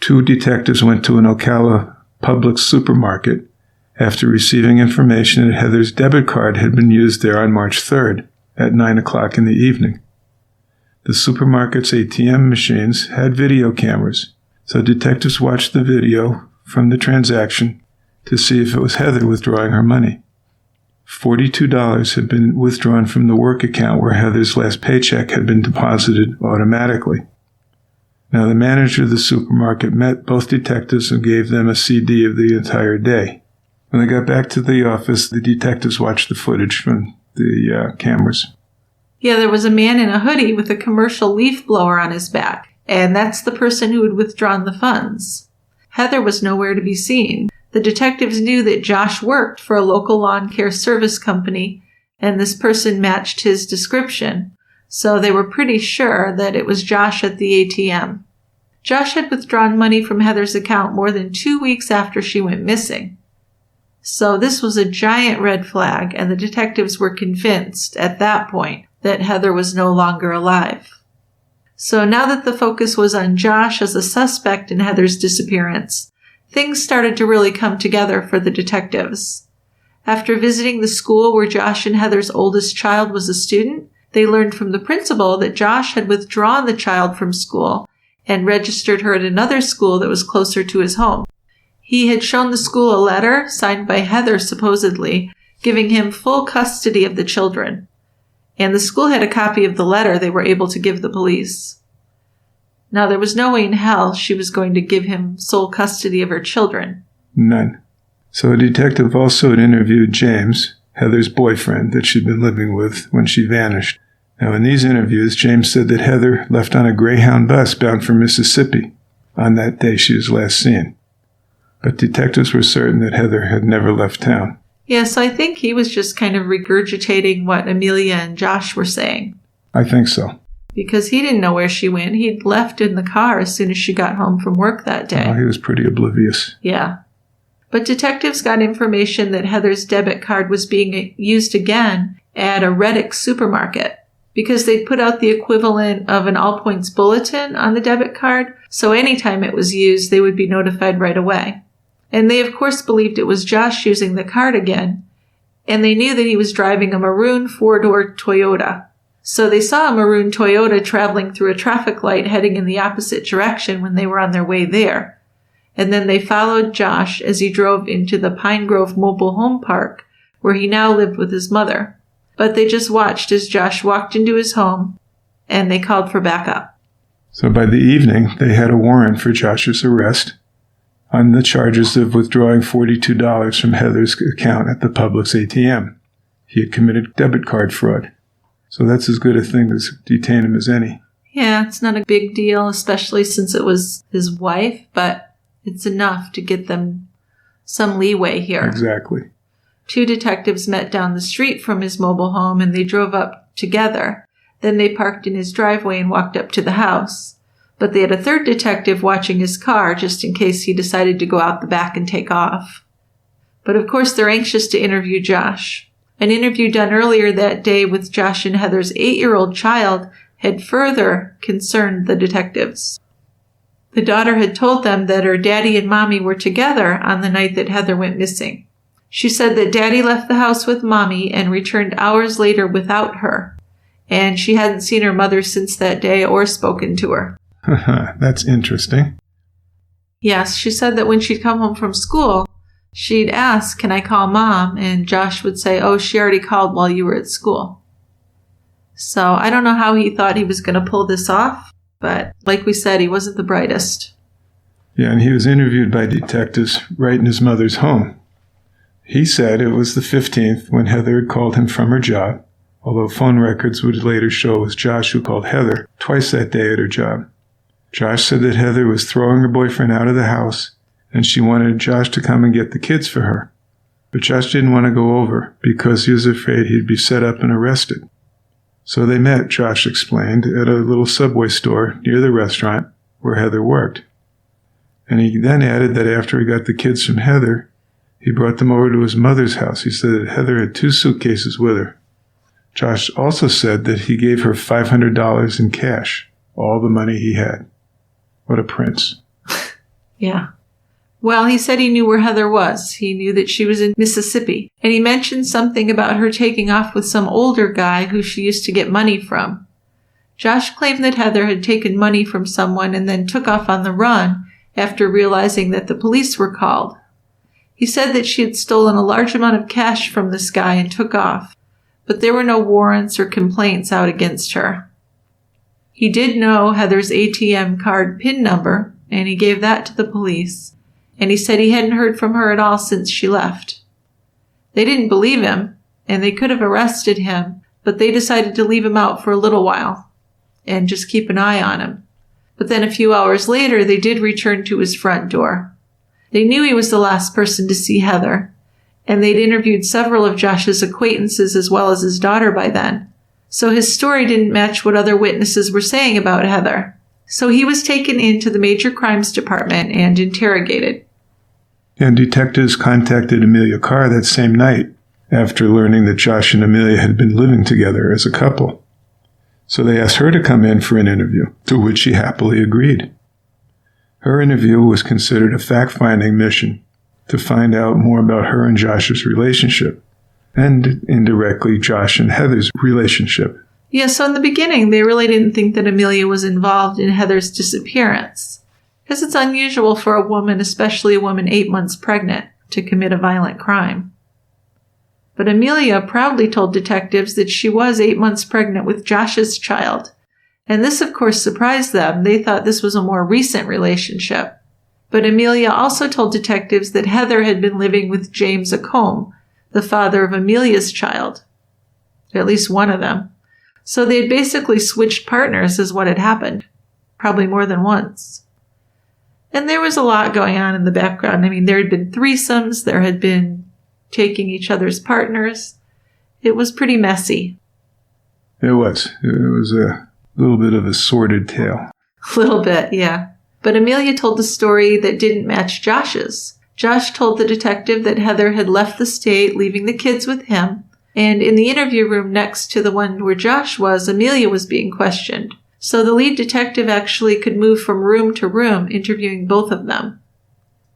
2 detectives went to an Ocala Publix supermarket after receiving information that Heather's debit card had been used there on March 3rd at 9 o'clock in the evening. The supermarket's ATM machines had video cameras, so detectives watched the video from the transaction to see if it was Heather withdrawing her money. $42 had been withdrawn from the work account where Heather's last paycheck had been deposited automatically. Now, the manager of the supermarket met both detectives and gave them a CD of the entire day. When they got back to the office, the detectives watched the footage from the cameras.
Yeah, there was a man in a hoodie with a commercial leaf blower on his back, and that's the person who had withdrawn the funds. Heather was nowhere to be seen. The detectives knew that Josh worked for a local lawn care service company, and this person matched his description, so they were pretty sure that it was Josh at the ATM. Josh had withdrawn money from Heather's account more than 2 weeks after she went missing. So this was a giant red flag, and the detectives were convinced at that point that Heather was no longer alive. So now that the focus was on Josh as a suspect in Heather's disappearance, things started to really come together for the detectives. After visiting the school where Josh and Heather's oldest child was a student, they learned from the principal that Josh had withdrawn the child from school and registered her at another school that was closer to his home. He had shown the school a letter, signed by Heather supposedly, giving him full custody of the children. And the school had a copy of the letter they were able to give the police. Now, there was no way in hell she was going to give him sole custody of her children.
None. So a detective also had interviewed James, Heather's boyfriend that she'd been living with when she vanished. Now, in these interviews, James said that Heather left on a Greyhound bus bound for Mississippi. on that day she was last seen. But detectives were certain that Heather had never left town.
Yeah, so I think he was just kind of regurgitating what Emilia and Josh were saying.
I think so.
Because he didn't know where she went. He'd left in the car as soon as she got home from work that day.
Oh, he was pretty oblivious.
Yeah. But detectives got information that Heather's debit card was being used again at a Reddick supermarket because they'd put out the equivalent of an all points bulletin on the debit card, so anytime it was used, they would be notified right away. And they, of course, believed it was Josh using the card again, and they knew that he was driving a maroon four-door Toyota. So they saw a maroon Toyota traveling through a traffic light heading in the opposite direction when they were on their way there. And then they followed Josh as he drove into the Pine Grove Mobile Home Park, where he now lived with his mother. But they just watched as Josh walked into his home, and they called for backup.
So by the evening, they had a warrant for Josh's arrest on the charges of withdrawing $42 from Heather's account at the Publix ATM. He had committed debit card fraud. So that's as good a thing to detain him as any.
Yeah, it's not a big deal, especially since it was his wife, but it's enough to get them some leeway here.
Exactly.
2 detectives met down the street from his mobile home, and they drove up together. Then they parked in his driveway and walked up to the house. But they had a 3rd detective watching his car just in case he decided to go out the back and take off. But of course, they're anxious to interview Josh. An interview done earlier that day with Josh and Heather's 8-year-old child had further concerned the detectives. The daughter had told them that her daddy and mommy were together on the night that Heather went missing. She said that daddy left the house with mommy and returned hours later without her, and she hadn't seen her mother since that day or spoken to her.
That's interesting.
Yes, she said that when she'd come home from school, she'd ask, "Can I call Mom?" And Josh would say, "Oh, she already called while you were at school." So I don't know how he thought he was going to pull this off, but like we said, he wasn't the brightest.
Yeah, and he was interviewed by detectives right in his mother's home. He said it was the 15th when Heather had called him from her job, although phone records would later show it was Josh who called Heather twice that day at her job. Josh said that Heather was throwing her boyfriend out of the house, and she wanted Josh to come and get the kids for her. But Josh didn't want to go over because he was afraid he'd be set up and arrested. So they met, Josh explained, at a little Subway store near the restaurant where Heather worked. And he then added that after he got the kids from Heather, he brought them over to his mother's house. He said that Heather had 2 suitcases with her. Josh also said that he gave her $500 in cash, all the money he had. What a prince.
Yeah. Well, he said he knew where Heather was. He knew that she was in Mississippi. And he mentioned something about her taking off with some older guy who she used to get money from. Josh claimed that Heather had taken money from someone and then took off on the run after realizing that the police were called. He said that she had stolen a large amount of cash from this guy and took off, but there were no warrants or complaints out against her. He did know Heather's ATM card PIN number, and he gave that to the police, and he said he hadn't heard from her at all since she left. They didn't believe him, and they could have arrested him, but they decided to leave him out for a little while and just keep an eye on him. But then a few hours later, they did return to his front door. They knew he was the last person to see Heather, and they'd interviewed several of Josh's acquaintances as well as his daughter by then. So his story didn't match what other witnesses were saying about Heather. So he was taken into the Major Crimes Department and interrogated.
And detectives contacted Emilia Carr that same night after learning that Josh and Emilia had been living together as a couple. So they asked her to come in for an interview, to which she happily agreed. Her interview was considered a fact-finding mission to find out more about her and Josh's relationship, and indirectly Josh and Heather's relationship.
Yeah, so in the beginning, they really didn't think that Emilia was involved in Heather's disappearance, because it's unusual for a woman, especially a woman 8 months pregnant, to commit a violent crime. But Emilia proudly told detectives that she was 8 months pregnant with Josh's child, and this, of course, surprised them. They thought this was a more recent relationship. But Emilia also told detectives that Heather had been living with James Acombe, the father of Emilia's child, at least one of them. So they had basically switched partners is what had happened, probably more than once. And there was a lot going on in the background. I mean, there had been threesomes. There had been taking each other's partners. It was pretty messy.
It was. It was a little bit of a sordid tale.
A little bit, yeah. But Emilia told a story that didn't match Josh's. Josh told the detective that Heather had left the state, leaving the kids with him. And in the interview room next to the one where Josh was, Emilia was being questioned. So the lead detective actually could move from room to room, interviewing both of them.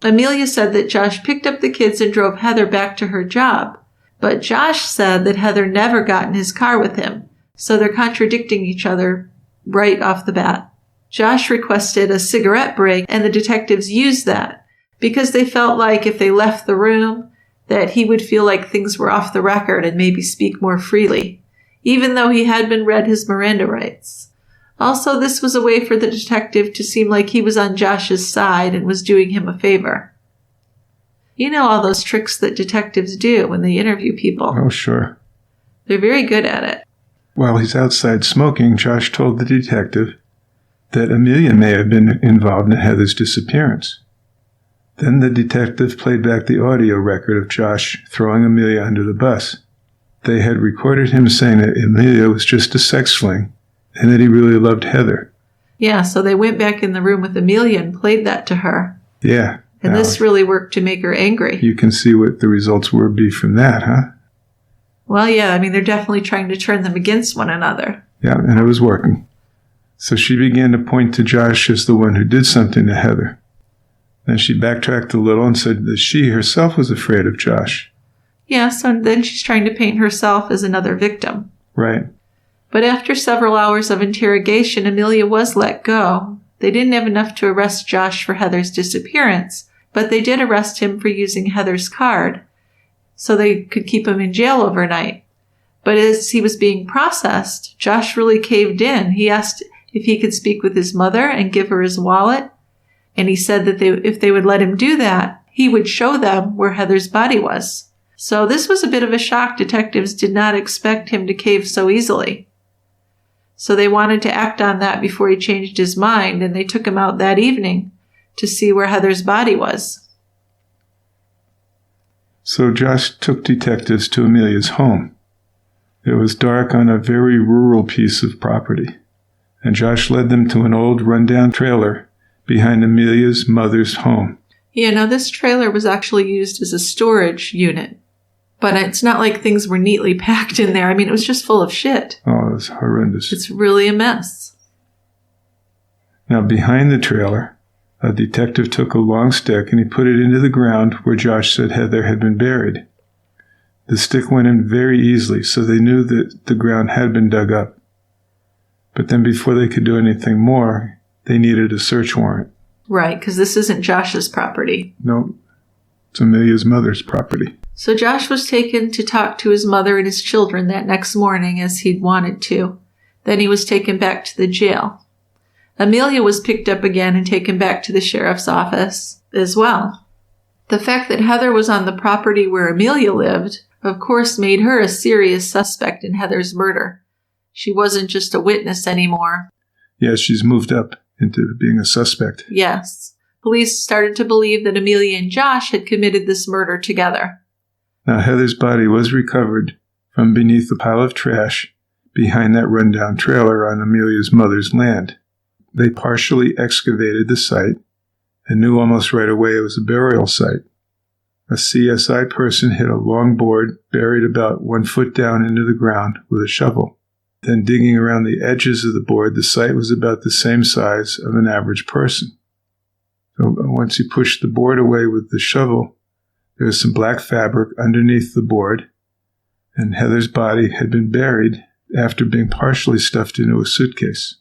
Emilia said that Josh picked up the kids and drove Heather back to her job. But Josh said that Heather never got in his car with him. So they're contradicting each other right off the bat. Josh requested a cigarette break, and the detectives used that because they felt like if they left the room, that he would feel like things were off the record and maybe speak more freely, even though he had been read his Miranda rights. Also, this was a way for the detective to seem like he was on Josh's side and was doing him a favor. You know all those tricks that detectives do when they interview people.
Oh, sure.
They're very good at it.
While he's outside smoking, Josh told the detective that Emilia may have been involved in Heather's disappearance. Then the detective played back the audio record of Josh throwing Emilia under the bus. They had recorded him saying that Emilia was just a sex fling and that he really loved Heather.
Yeah, so they went back in the room with Emilia and played that to her.
Yeah.
And this really worked to make her angry.
You can see what the results would be from that, huh?
Well, yeah, I mean, they're definitely trying to turn them against one another.
Yeah, and it was working. So she began to point to Josh as the one who did something to Heather. Then she backtracked a little and said that she herself was afraid of Josh.
Yeah, so then she's trying to paint herself as another victim.
Right.
But after several hours of interrogation, Emilia was let go. They didn't have enough to arrest Josh for Heather's disappearance, but they did arrest him for using Heather's card, so they could keep him in jail overnight. But as he was being processed, Josh really caved in. He asked if he could speak with his mother and give her his wallet, and he said that if they would let him do that, he would show them where Heather's body was. So this was a bit of a shock. Detectives did not expect him to cave so easily. So they wanted to act on that before he changed his mind, and they took him out that evening to see where Heather's body was.
So Josh took detectives to Emilia's home. It was dark on a very rural piece of property, and Josh led them to an old rundown trailer behind Emilia's mother's home.
Yeah, now this trailer was actually used as a storage unit, but it's not like things were neatly packed in there. I mean, it was just full of shit.
Oh, it was horrendous.
It's really a mess.
Now, behind the trailer, a detective took a long stick and he put it into the ground where Josh said Heather had been buried. The stick went in very easily, so they knew that the ground had been dug up. But then before they could do anything more, they needed a search warrant.
Right, because this isn't Josh's property.
No, it's Emilia's mother's property.
So Josh was taken to talk to his mother and his children that next morning as he'd wanted to. Then he was taken back to the jail. Emilia was picked up again and taken back to the sheriff's office as well. The fact that Heather was on the property where Emilia lived, of course, made her a serious suspect in Heather's murder. She wasn't just a witness anymore.
Yes, she's moved up into being a suspect.
Yes. Police started to believe that Emilia and Josh had committed this murder together.
Now, Heather's body was recovered from beneath a pile of trash behind that rundown trailer on Emilia's mother's land. They partially excavated the site and knew almost right away it was a burial site. A CSI person hit a long board buried about 1 foot down into the ground with a shovel. Then digging around the edges of the board, the site was about the same size of an average person. So once you pushed the board away with the shovel, there was some black fabric underneath the board, and Heather's body had been buried after being partially stuffed into a suitcase.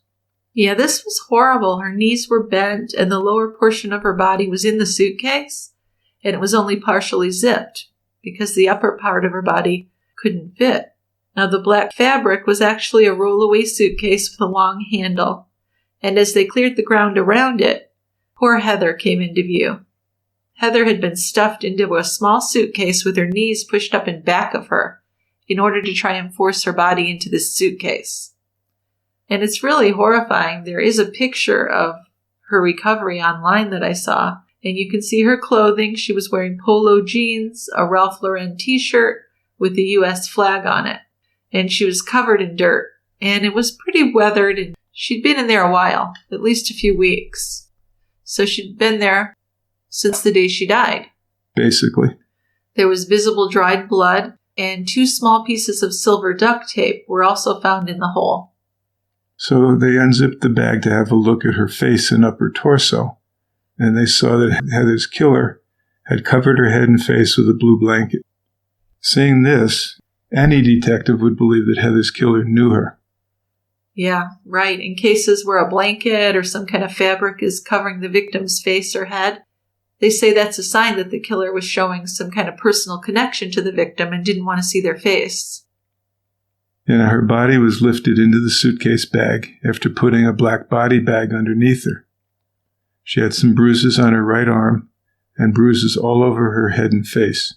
Yeah, this was horrible. Her knees were bent, and the lower portion of her body was in the suitcase, and it was only partially zipped because the upper part of her body couldn't fit. Now, the black fabric was actually a rollaway suitcase with a long handle, and as they cleared the ground around it, poor Heather came into view. Heather had been stuffed into a small suitcase with her knees pushed up in back of her in order to try and force her body into this suitcase. And it's really horrifying. There is a picture of her recovery online that I saw. And you can see her clothing. She was wearing polo jeans, a Ralph Lauren t-shirt with the U.S. flag on it. And she was covered in dirt. And it was pretty weathered, and she'd been in there a while, at least a few weeks. So she'd been there since the day she died.
Basically.
There was visible dried blood, and 2 small pieces of silver duct tape were also found in the hole.
So they unzipped the bag to have a look at her face and upper torso, and they saw that Heather's killer had covered her head and face with a blue blanket. Seeing this, any detective would believe that Heather's killer knew her.
Yeah, right. In cases where a blanket or some kind of fabric is covering the victim's face or head, they say that's a sign that the killer was showing some kind of personal connection to the victim and didn't want to see their face.
And her body was lifted into the suitcase bag after putting a black body bag underneath her. She had some bruises on her right arm and bruises all over her head and face.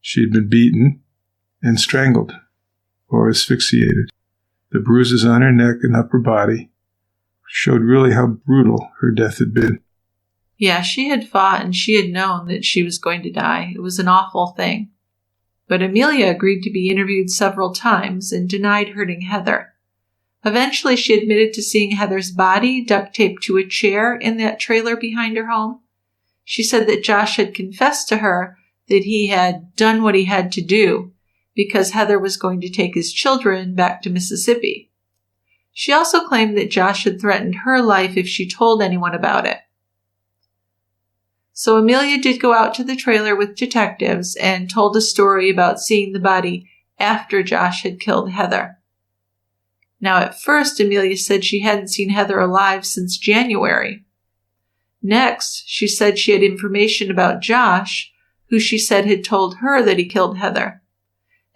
She had been beaten and strangled or asphyxiated. The bruises on her neck and upper body showed really how brutal her death had been.
Yeah, she had fought and she had known that she was going to die. It was an awful thing. But Emilia agreed to be interviewed several times and denied hurting Heather. Eventually, she admitted to seeing Heather's body duct taped to a chair in that trailer behind her home. She said that Josh had confessed to her that he had done what he had to do because Heather was going to take his children back to Mississippi. She also claimed that Josh had threatened her life if she told anyone about it. So Emilia did go out to the trailer with detectives and told a story about seeing the body after Josh had killed Heather. Now, at first, Emilia said she hadn't seen Heather alive since January. Next, she said she had information about Josh, who she said had told her that he killed Heather.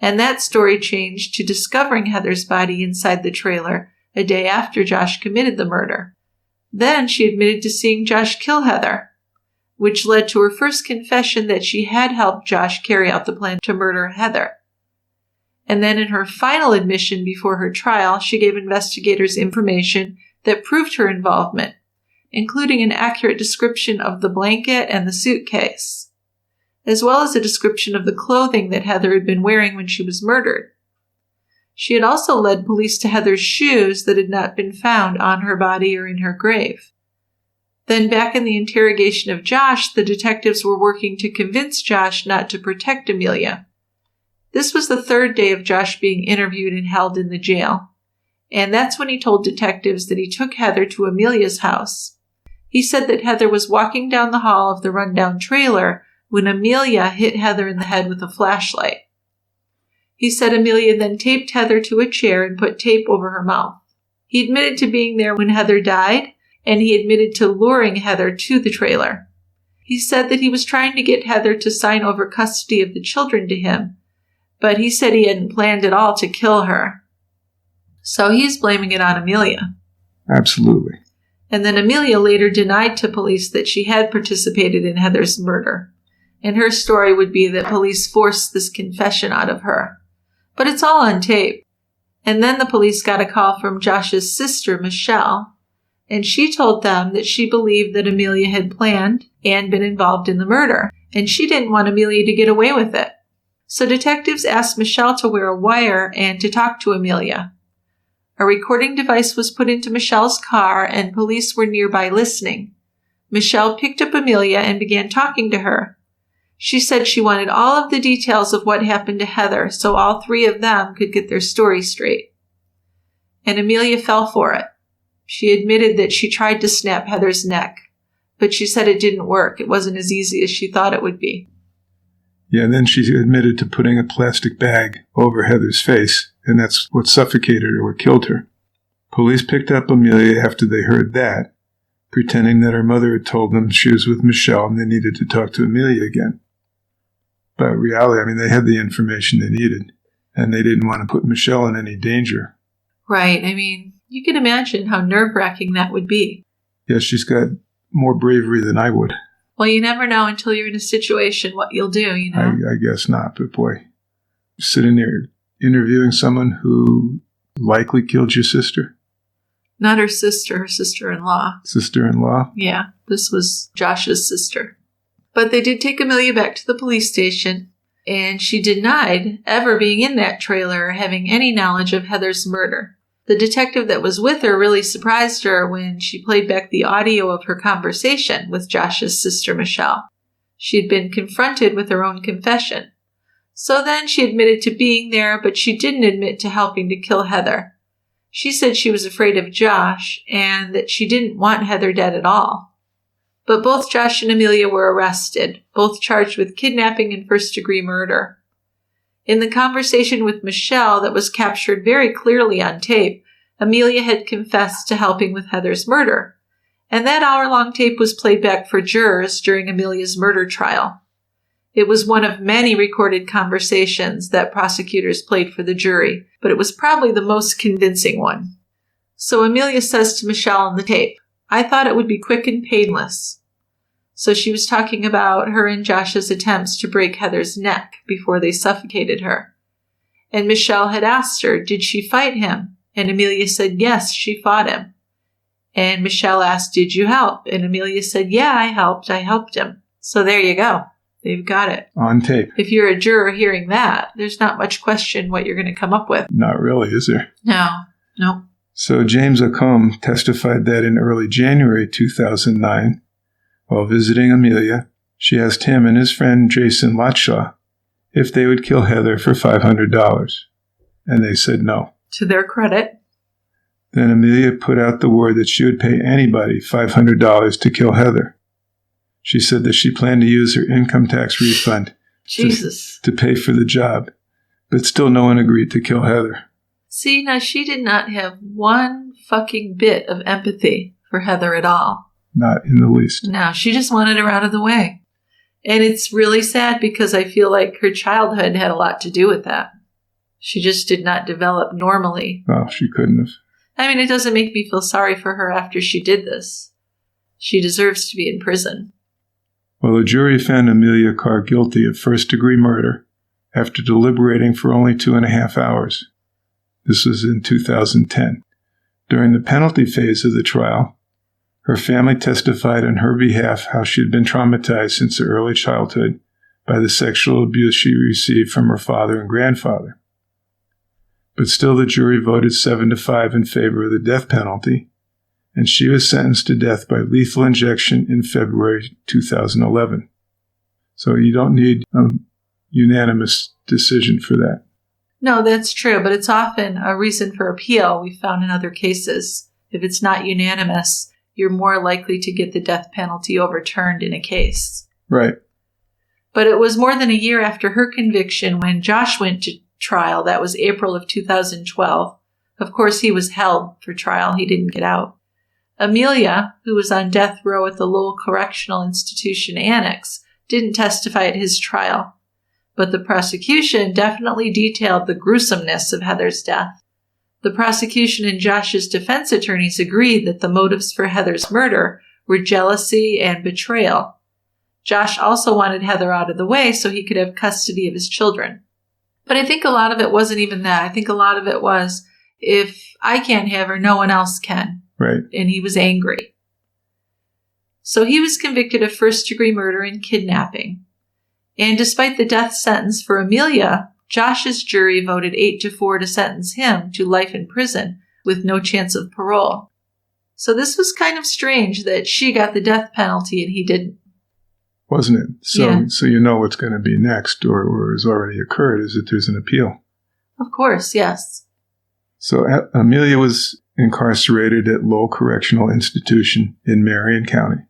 And that story changed to discovering Heather's body inside the trailer a day after Josh committed the murder. Then she admitted to seeing Josh kill Heather, which led to her first confession that she had helped Josh carry out the plan to murder Heather. And then in her final admission before her trial, she gave investigators information that proved her involvement, including an accurate description of the blanket and the suitcase, as well as a description of the clothing that Heather had been wearing when she was murdered. She had also led police to Heather's shoes that had not been found on her body or in her grave. Then back in the interrogation of Josh, the detectives were working to convince Josh not to protect Emilia. This was the 3rd day of Josh being interviewed and held in the jail. And that's when he told detectives that he took Heather to Emilia's house. He said that Heather was walking down the hall of the rundown trailer when Emilia hit Heather in the head with a flashlight. He said Emilia then taped Heather to a chair and put tape over her mouth. He admitted to being there when Heather died, and he admitted to luring Heather to the trailer. He said that he was trying to get Heather to sign over custody of the children to him, but he said he hadn't planned at all to kill her. So he's blaming it on Emilia.
Absolutely.
And then Emilia later denied to police that she had participated in Heather's murder. And her story would be that police forced this confession out of her. But it's all on tape. And then the police got a call from Josh's sister, Michelle, and she told them that she believed that Emilia had planned and been involved in the murder, and she didn't want Emilia to get away with it. So detectives asked Michelle to wear a wire and to talk to Emilia. A recording device was put into Michelle's car, and police were nearby listening. Michelle picked up Emilia and began talking to her. She said she wanted all of the details of what happened to Heather so all 3 of them could get their story straight. And Emilia fell for it. She admitted that she tried to snap Heather's neck, but she said it didn't work. It wasn't as easy as she thought it would be.
Yeah, and then she admitted to putting a plastic bag over Heather's face, and that's what suffocated her or killed her. Police picked up Emilia after they heard that, pretending that her mother had told them she was with Michelle and they needed to talk to Emilia again. But in reality, they had the information they needed, and they didn't want to put Michelle in any danger.
Right. You can imagine how nerve-wracking that would be.
Yeah, she's got more bravery than I would.
Well, you never know until you're in a situation what you'll do, you know?
I guess not, but boy, sitting there interviewing someone who likely killed your sister.
Not her sister, her sister-in-law.
Sister-in-law?
Yeah, this was Josh's sister. But they did take Emilia back to the police station, and she denied ever being in that trailer or having any knowledge of Heather's murder. The detective that was with her really surprised her when she played back the audio of her conversation with Josh's sister, Michelle. She had been confronted with her own confession. So then she admitted to being there, but she didn't admit to helping to kill Heather. She said she was afraid of Josh and that she didn't want Heather dead at all. But both Josh and Emilia were arrested, both charged with kidnapping and first-degree murder. In the conversation with Michelle that was captured very clearly on tape, Emilia had confessed to helping with Heather's murder, and that hour-long tape was played back for jurors during Emilia's murder trial. It was one of many recorded conversations that prosecutors played for the jury, but it was probably the most convincing one. So Emilia says to Michelle on the tape, "I thought it would be quick and painless." So she was talking about her and Josh's attempts to break Heather's neck before they suffocated her. And Michelle had asked her, did she fight him? And Emilia said, yes, she fought him. And Michelle asked, did you help? And Emilia said, yeah, I helped him. So there you go. They've got it.
On tape.
If you're a juror hearing that, there's not much question what you're going to come up with.
Not really, is there?
No.
So James Acombe testified that in early January 2009, while visiting Emilia, she asked him and his friend Jason Lotshaw if they would kill Heather for $500, and they said no.
To their credit.
Then Emilia put out the word that she would pay anybody $500 to kill Heather. She said that she planned to use her income tax refund to pay for the job, but still no one agreed to kill Heather.
See, now she did not have one fucking bit of empathy for Heather at all.
Not in the least.
No, she just wanted her out of the way. And it's really sad because I feel like her childhood had a lot to do with that. She just did not develop normally.
Well, she couldn't have.
I mean, it doesn't make me feel sorry for her after she did this. She deserves to be in prison.
Well, the jury found Emilia Carr guilty of first-degree murder after deliberating for only 2.5 hours. This was in 2010. During the penalty phase of the trial, her family testified on her behalf how she had been traumatized since her early childhood by the sexual abuse she received from her father and grandfather. But still the jury voted 7-5 in favor of the death penalty, and she was sentenced to death by lethal injection in February 2011. So you don't need a unanimous decision for that.
No, that's true, but it's often a reason for appeal we found in other cases. If it's not unanimous, you're more likely to get the death penalty overturned in a case.
Right.
But it was more than a year after her conviction when Josh went to trial. That was April of 2012. Of course, he was held for trial. He didn't get out. Emilia, who was on death row at the Lowell Correctional Institution Annex, didn't testify at his trial. But the prosecution definitely detailed the gruesomeness of Heather's death. The prosecution and Josh's defense attorneys agreed that the motives for Heather's murder were jealousy and betrayal. Josh also wanted Heather out of the way so he could have custody of his children. But I think a lot of it wasn't even that. I think a lot of it was, if I can't have her, no one else can.
Right.
And he was angry. So he was convicted of first-degree murder and kidnapping. And despite the death sentence for Emilia, Josh's jury voted 8-4 to sentence him to life in prison with no chance of parole. So this was kind of strange that she got the death penalty and he didn't.
Wasn't it? So,
yeah.
So you know what's going to be next, or has already occurred, is that there's an appeal.
Of course, yes.
So Emilia was incarcerated at Lowell Correctional Institution in Marion County.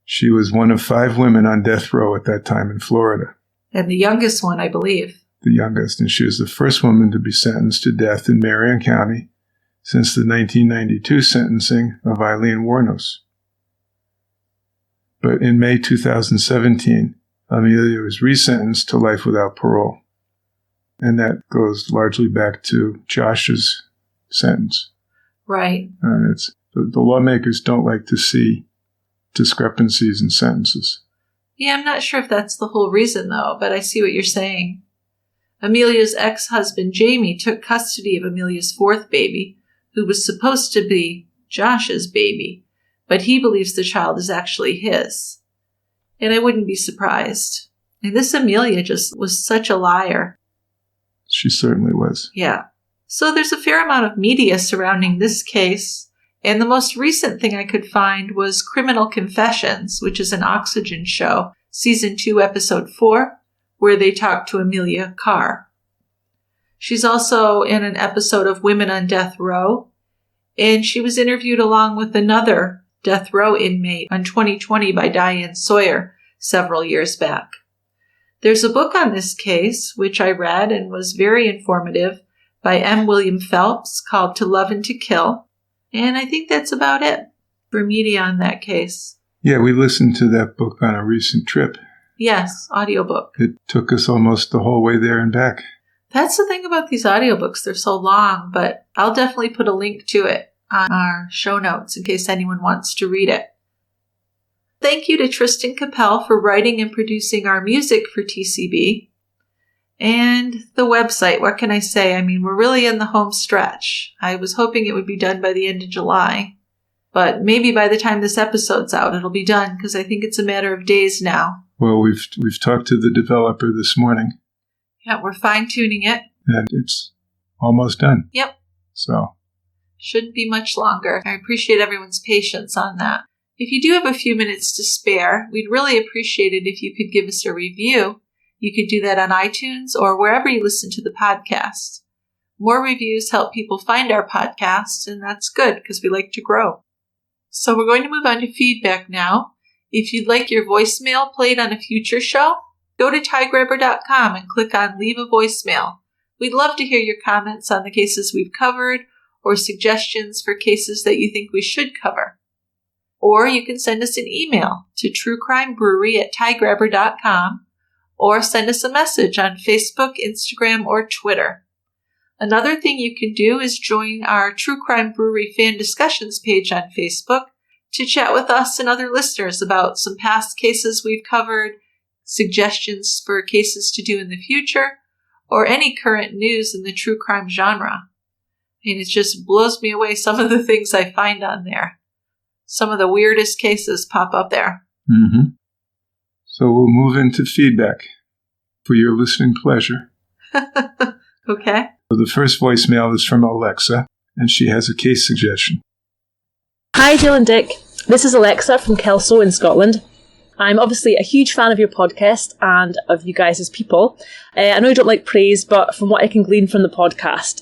She was one of 5 women on death row at that time in Florida.
And the youngest one, I believe.
The youngest, and she was the first woman to be sentenced to death in Marion County since the 1992 sentencing of Eileen Wuornos. But in May 2017, Emilia was resentenced to life without parole. And that goes largely back to Josh's sentence.
Right.
It's the lawmakers don't like to see discrepancies in sentences.
Yeah, I'm not sure if that's the whole reason, though, but I see what you're saying. Emilia's ex-husband, Jamie, took custody of Emilia's 4th baby, who was supposed to be Josh's baby, but he believes the child is actually his. And I wouldn't be surprised. And this Emilia just was such a liar.
She certainly was.
Yeah. So there's a fair amount of media surrounding this case. And the most recent thing I could find was Criminal Confessions, which is an Oxygen show, Season 2, Episode 4, where they talk to Emilia Carr. She's also in an episode of Women on Death Row, and she was interviewed along with another death row inmate on 2020 by Diane Sawyer several years back. There's a book on this case, which I read and was very informative, by M. William Phelps, called To Love and to Kill. And I think that's about it for media on that case.
Yeah, we listened to that book on a recent trip.
Yes, audiobook.
It took us almost the whole way there and back.
That's the thing about these audiobooks. They're so long, but I'll definitely put a link to it on our show notes in case anyone wants to read it. Thank you to Tristan Capel for writing and producing our music for TCB. And the website, what can I say? I mean, we're really in the home stretch. I was hoping it would be done by the end of July. But maybe by the time this episode's out, it'll be done, because I think it's a matter of days now.
Well, we've talked to the developer this morning.
Yeah, we're fine-tuning it.
And it's almost done.
Yep.
So.
Shouldn't be much longer. I appreciate everyone's patience on that. If you do have a few minutes to spare, we'd really appreciate it if you could give us a review. You could do that on iTunes or wherever you listen to the podcast. More reviews help people find our podcast, and that's good because we like to grow. So we're going to move on to feedback now. If you'd like your voicemail played on a future show, go to tiegrabber.com and click on Leave a Voicemail. We'd love to hear your comments on the cases we've covered or suggestions for cases that you think we should cover. Or you can send us an email to truecrimebrewery@tiegrabber.com or send us a message on Facebook, Instagram, or Twitter. Another thing you can do is join our True Crime Brewery fan discussions page on Facebook to chat with us and other listeners about some past cases we've covered, suggestions for cases to do in the future, or any current news in the true crime genre. And it just blows me away some of the things I find on there. Some of the weirdest cases pop up there.
Mm-hmm. So we'll move into feedback for your listening pleasure.
Okay.
So the first voicemail is from Alexa, and she has a case suggestion.
Hi, Jill and Dick. This is Alexa from Kelso in Scotland. I'm obviously a huge fan of your podcast and of you guys as people. I know you don't like praise, but from what I can glean from the podcast,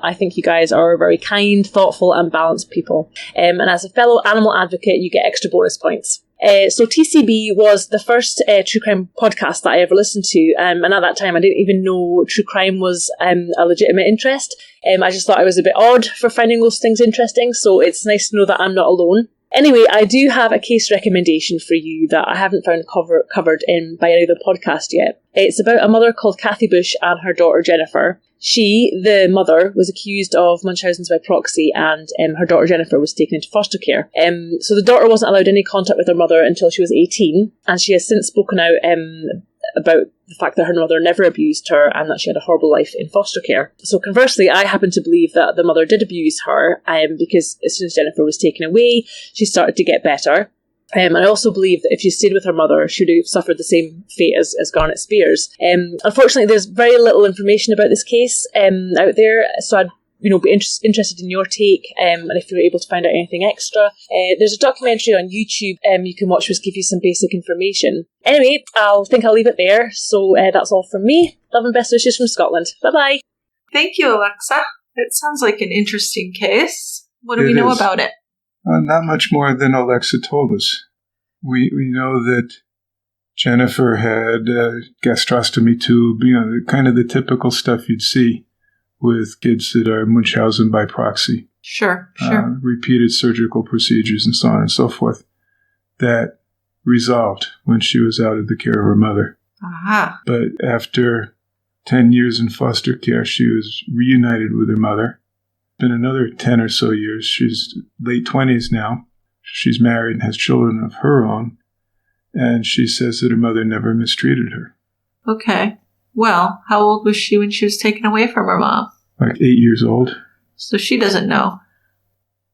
I think you guys are very kind, thoughtful and balanced people. And as a fellow animal advocate, you get extra bonus points. So TCB was the first true crime podcast that I ever listened to. And at that time, I didn't even know true crime was a legitimate interest. I just thought I was a bit odd for finding those things interesting. So it's nice to know that I'm not alone. Anyway, I do have a case recommendation for you that I haven't found covered by any other podcast yet. It's about a mother called Kathy Bush and her daughter Jennifer. She, the mother, was accused of Munchausen's by proxy, and her daughter Jennifer was taken into foster care. So the daughter wasn't allowed any contact with her mother until she was 18, and she has since spoken out about the fact that her mother never abused her and that she had a horrible life in foster care. So conversely, I happen to believe that the mother did abuse her because as soon as Jennifer was taken away, she started to get better. And I also believe that if she stayed with her mother, she would have suffered the same fate as Garnet Spears. Unfortunately, there's very little information about this case out there, so I'd be interested in your take, and if you're able to find out anything extra. There's a documentary on YouTube you can watch which give you some basic information. Anyway, I'll leave it there. So that's all from me. Love and best wishes from Scotland. Bye-bye.
Thank you, Alexa. It sounds like an interesting case. What do we know about it?
Not much more than Alexa told us. We know that Jennifer had a gastrostomy tube, kind of the typical stuff you'd see with kids that are Munchausen by proxy.
Sure.
Repeated surgical procedures and so on and so forth. That resolved when she was out of the care of her mother.
Aha.
But after 10 years in foster care, she was reunited with her mother. Been another 10 or so years. She's late 20s now. She's married and has children of her own. And she says that her mother never mistreated her.
Okay. Well, how old was she when she was taken away from her mom?
Like 8 years old.
So she doesn't know.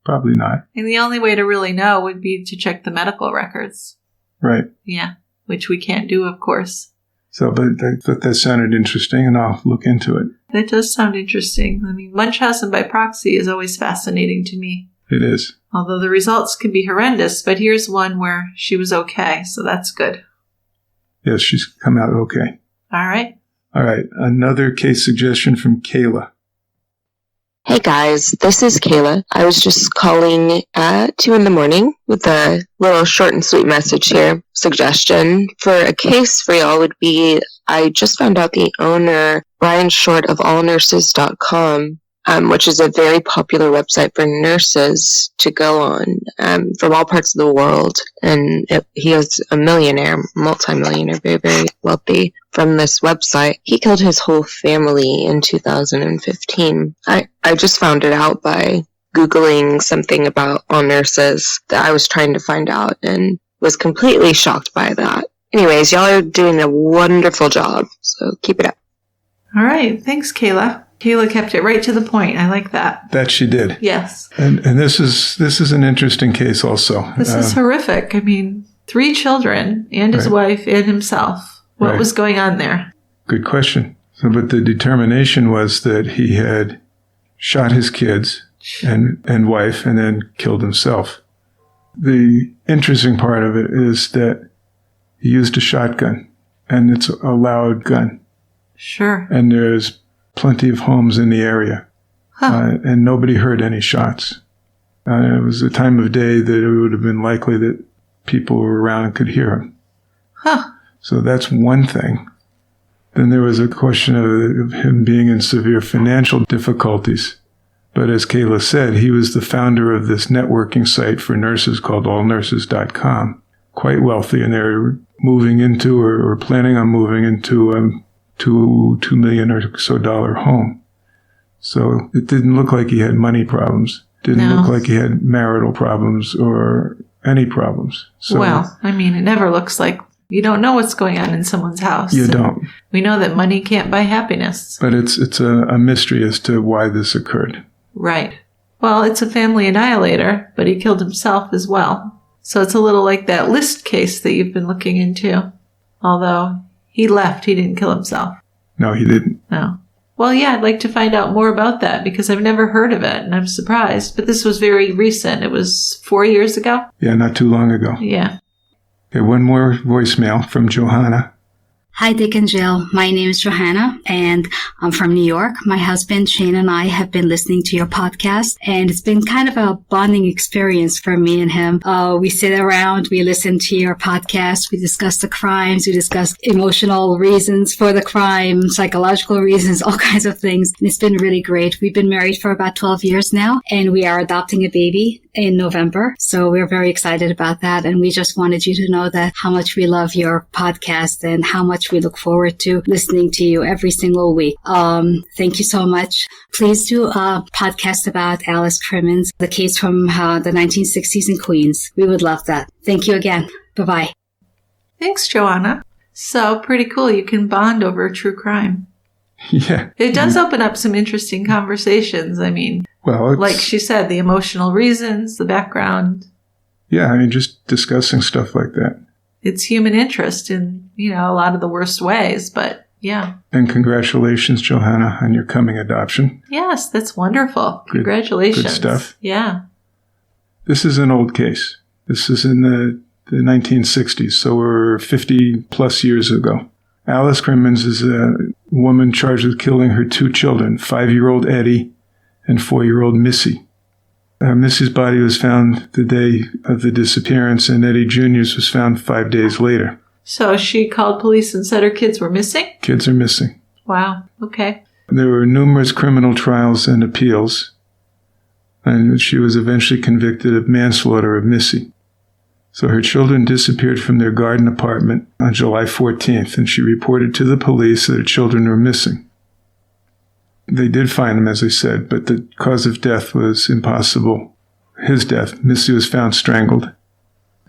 Probably not.
And the only way to really know would be to check the medical records.
Right.
Yeah, which we can't do, of course.
So, but I thought that sounded interesting, and I'll look into it.
That does sound interesting. I mean, Munchausen by proxy is always fascinating to me.
It is.
Although the results can be horrendous, but here's one where she was okay, so that's good.
Yes, she's come out okay.
All right.
All right, another case suggestion from Kayla.
Hey guys, this is Kayla. I was just calling at 2 a.m. with a little short and sweet message here. Suggestion for a case for y'all would be, I just found out the owner, Brian Short of allnurses.com, which is a very popular website for nurses to go on from all parts of the world. And he is a millionaire, multimillionaire, very, very wealthy from this website. He killed his whole family in 2015. I just found it out by Googling something about all nurses that I was trying to find out and was completely shocked by that. Anyways, y'all are doing a wonderful job, so keep it up.
All right. Thanks, Kayla. Kayla kept it right to the point. I like that.
That she did.
Yes.
And this is an interesting case also.
This is horrific. I mean, 3 children and his wife and himself. What was going on there?
Good question. So, but the determination was that he had shot his kids and wife and then killed himself. The interesting part of it is that he used a shotgun, and it's a loud gun.
Sure.
And there's plenty of homes in the area, and nobody heard any shots. It was a time of day that it would have been likely that people were around and could hear him. So that's one thing. Then there was a question of him being in severe financial difficulties. But as Kayla said, he was the founder of this networking site for nurses called allnurses.com. Quite wealthy, and they're moving into or planning on moving into $2 million or so home. So it didn't look like he had money problems. Didn't look like he had marital problems or any problems. So,
well, I mean, it never looks like you don't know what's going on in someone's house.
You don't.
We know that money can't buy happiness.
But it's a mystery as to why this occurred.
Right. Well, it's a family annihilator, but he killed himself as well. So it's a little like that List case that you've been looking into. Although he left, he didn't kill himself.
No, he didn't.
No. Well, yeah, I'd like to find out more about that because I've never heard of it, and I'm surprised. But this was very recent. It was 4 years ago?
Yeah, not too long ago.
Yeah.
Okay, one more voicemail from Johanna.
Hi, Dick and Jill. My name is Johanna, and I'm from New York. My husband, Shane, and I have been listening to your podcast, and it's been kind of a bonding experience for me and him. We sit around, we listen to your podcast, we discuss the crimes, we discuss emotional reasons for the crime, psychological reasons, all kinds of things. And it's been really great. We've been married for about 12 years now, and we are adopting a baby in November. So we're very excited about that. And we just wanted you to know that how much we love your podcast and how much we look forward to listening to you every single week. Thank you so much. Please do a podcast about Alice Crimmins, the case from the 1960s in Queens. We would love that. Thank you again. Bye-bye.
Thanks, Joanna. So pretty cool. You can bond over true crime.
Yeah.
It does open up some interesting conversations. I mean,
well,
like she said, the emotional reasons, the background.
Yeah, I mean, just discussing stuff like that.
It's human interest in, a lot of the worst ways, but yeah.
And congratulations, Johanna, on your coming adoption.
Yes, that's wonderful. Congratulations.
Good stuff.
Yeah.
This is an old case. This is in the 1960s, so we're 50 plus years ago. Alice Crimmins is a woman charged with killing her 2 children, 5-year-old Eddie and 4-year-old Missy. Missy's body was found the day of the disappearance, and Eddie Jr.'s was found 5 days later.
So she called police and said her kids were missing?
Kids are missing.
Wow. Okay.
There were numerous criminal trials and appeals, and she was eventually convicted of manslaughter of Missy. So her children disappeared from their garden apartment on July 14th, and she reported to the police that her children were missing. They did find them, as I said, but the cause of death was impossible. His death. Missy was found strangled,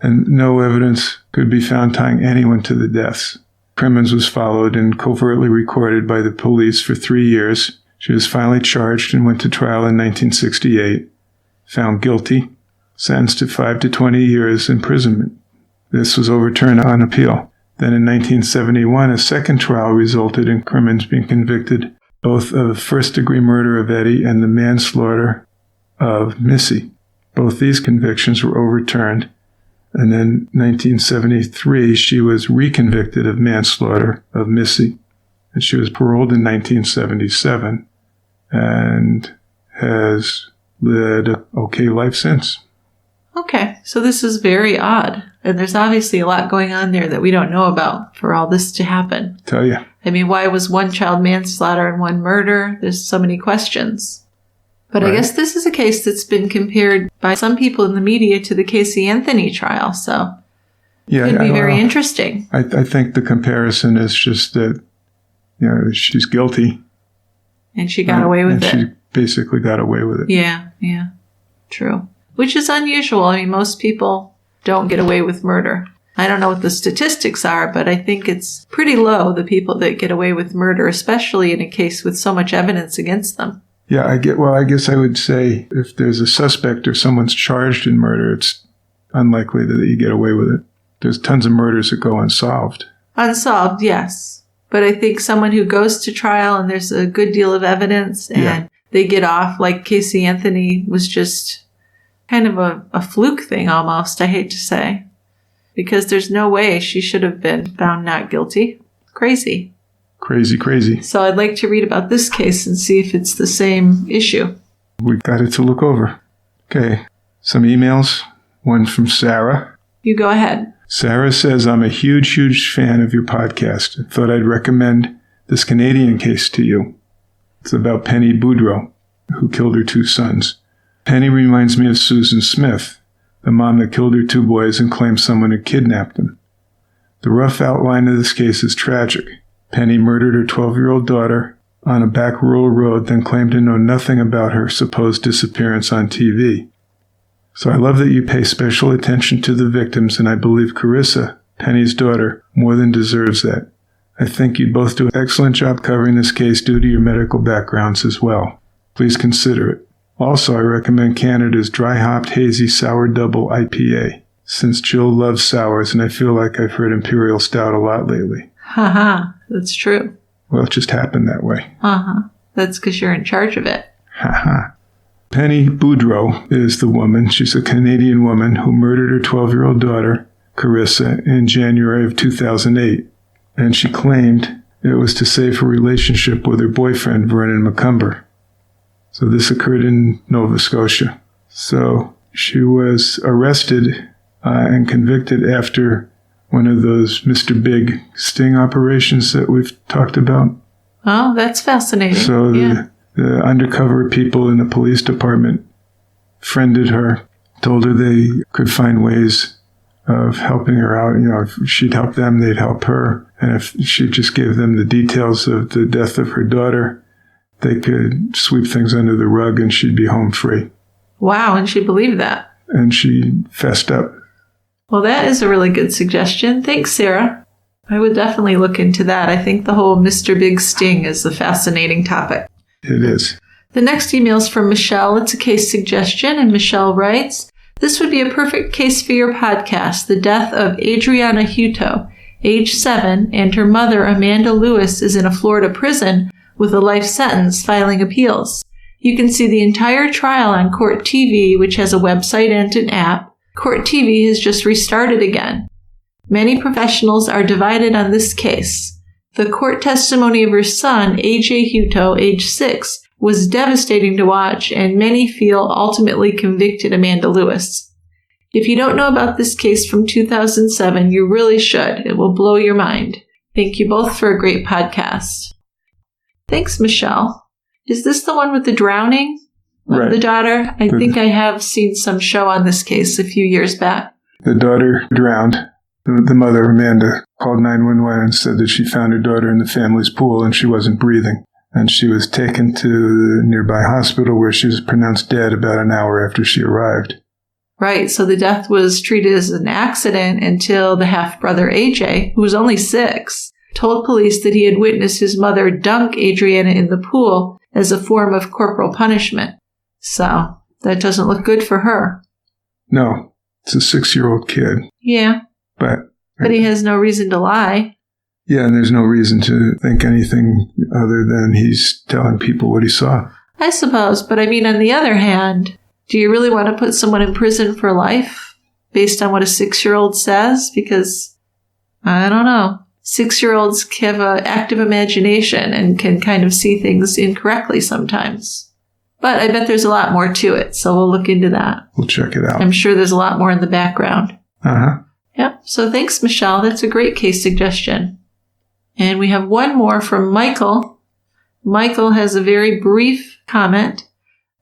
and no evidence could be found tying anyone to the deaths. Crimmins was followed and covertly recorded by the police for 3 years. She was finally charged and went to trial in 1968, found guilty, sentenced to 5 to 20 years imprisonment. This was overturned on appeal. Then in 1971, a second trial resulted in Crimmins being convicted both of first-degree murder of Eddie and the manslaughter of Missy. Both these convictions were overturned, and in 1973, she was reconvicted of manslaughter of Missy, and she was paroled in 1977 and has led an okay life since.
Okay, so this is very odd. And there's obviously a lot going on there that we don't know about for all this to happen.
Tell you.
I mean, why was one child manslaughter and one murder? There's so many questions. But right. I guess this is a case that's been compared by some people in the media to the Casey Anthony trial, so it could be very interesting.
I think the comparison is just that, she's guilty.
And she got away with it.
She basically got away with it.
Yeah, true. Which is unusual. I mean, most people don't get away with murder. I don't know what the statistics are, but I think it's pretty low, the people that get away with murder, especially in a case with so much evidence against them.
Yeah, I guess I would say if there's a suspect or someone's charged in murder, it's unlikely that you get away with it. There's tons of murders that go unsolved. Unsolved,
yes. But I think someone who goes to trial and there's a good deal of evidence and they get off, like Casey Anthony was just kind of a fluke thing almost, I hate to say. Because there's no way she should have been found not guilty. Crazy.
Crazy.
So I'd like to read about this case and see if it's the same issue.
We got it to look over. Okay, some emails. One from Sarah.
You go ahead.
Sarah says, I'm a huge fan of your podcast. I thought I'd recommend this Canadian case to you. It's about Penny Boudreau, who killed her 2 sons. Penny reminds me of Susan Smith, the mom that killed her 2 boys and claimed someone had kidnapped them. The rough outline of this case is tragic. Penny murdered her 12-year-old daughter on a back rural road, then claimed to know nothing about her supposed disappearance on TV. So I love that you pay special attention to the victims, and I believe Carissa, Penny's daughter, more than deserves that. I think you'd both do an excellent job covering this case due to your medical backgrounds as well. Please consider it. Also, I recommend Canada's Dry Hopped Hazy Sour Double IPA, since Jill loves sours, and I feel like I've heard Imperial Stout a lot lately.
Haha, that's true.
Well, it just happened that way.
That's because you're in charge of it.
Haha. Penny Boudreau is the woman. She's a Canadian woman who murdered her 12-year-old daughter, Carissa, in January of 2008. And she claimed it was to save her relationship with her boyfriend, Vernon McCumber. So this occurred in Nova Scotia. So she was arrested and convicted after one of those Mr. Big sting operations that we've talked about.
Oh, that's fascinating.
So the undercover people in the police department friended her, told her they could find ways of helping her out. If she'd help them, they'd help her. And if she just gave them the details of the death of her daughter, they could sweep things under the rug and she'd be home free.
Wow, and she believed that.
And she fessed up.
Well, that is a really good suggestion. Thanks, Sarah. I would definitely look into that. I think the whole Mr. Big sting is a fascinating topic.
It is.
The next email is from Michelle. It's a case suggestion, and Michelle writes, this would be a perfect case for your podcast, the death of Adriana Hutto, age 7, and her mother, Amanda Lewis, is in a Florida prison with a life sentence filing appeals. You can see the entire trial on Court TV, which has a website and an app. Court TV has just restarted again. Many professionals are divided on this case. The court testimony of her son, A.J. Hutto, age 6, was devastating to watch, and many feel ultimately convicted Amanda Lewis. If you don't know about this case from 2007, you really should. It will blow your mind. Thank you both for a great podcast. Thanks, Michelle. Is this the one with the drowning of the daughter? I think I have seen some show on this case a few years back.
The daughter drowned. The mother, Amanda, called 911 and said that she found her daughter in the family's pool and she wasn't breathing. And she was taken to the nearby hospital where she was pronounced dead about an hour after she arrived.
Right, so the death was treated as an accident until the half-brother AJ, who was only 6, told police that he had witnessed his mother dunk Adriana in the pool as a form of corporal punishment. So, That doesn't look good for her.
No, it's a 6-year-old kid.
Yeah.
But
he has no reason to lie.
Yeah, and there's no reason to think anything other than he's telling people what he saw.
I suppose, but I mean, on the other hand, do you really want to put someone in prison for life based on what a 6-year-old says? Because, I don't know, 6-year-olds have an active imagination and can kind of see things incorrectly sometimes. But I bet there's a lot more to it, so we'll look into that.
We'll check it out.
I'm sure there's a lot more in the background.
Uh-huh.
Yep, so thanks, Michelle. That's a great case suggestion. And we have one more from Michael. Michael has a very brief comment.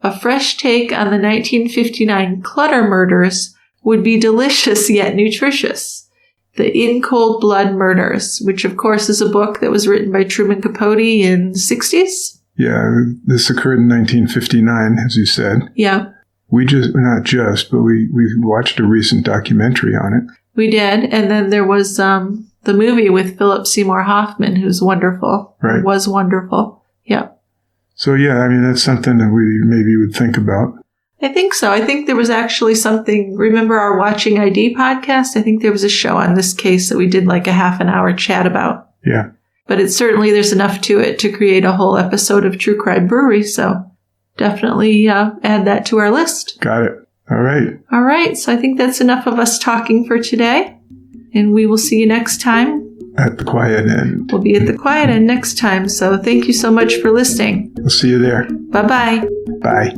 A fresh take on the 1959 Clutter murders would be delicious yet nutritious. The In Cold Blood Murders, which of course is a book that was written by Truman Capote in the 60s.
Yeah, this occurred in 1959, as you said.
Yeah.
We watched a recent documentary on it.
We did, and then there was the movie with Philip Seymour Hoffman, who's wonderful.
Right.
Was wonderful. Yeah.
So yeah, I mean, that's something that we maybe would think about.
I think so. I think there was actually something, remember our Watching ID podcast? I think there was a show on this case that we did like a half an hour chat about.
Yeah.
But there's enough to it to create a whole episode of True Crime Brewery, so definitely add that to our list.
Got it. All right.
All right, so I think that's enough of us talking for today, and we will see you next time.
At the quiet end.
We'll be at the quiet end next time, so thank you so much for listening.
We'll see you there.
Bye-bye.
Bye.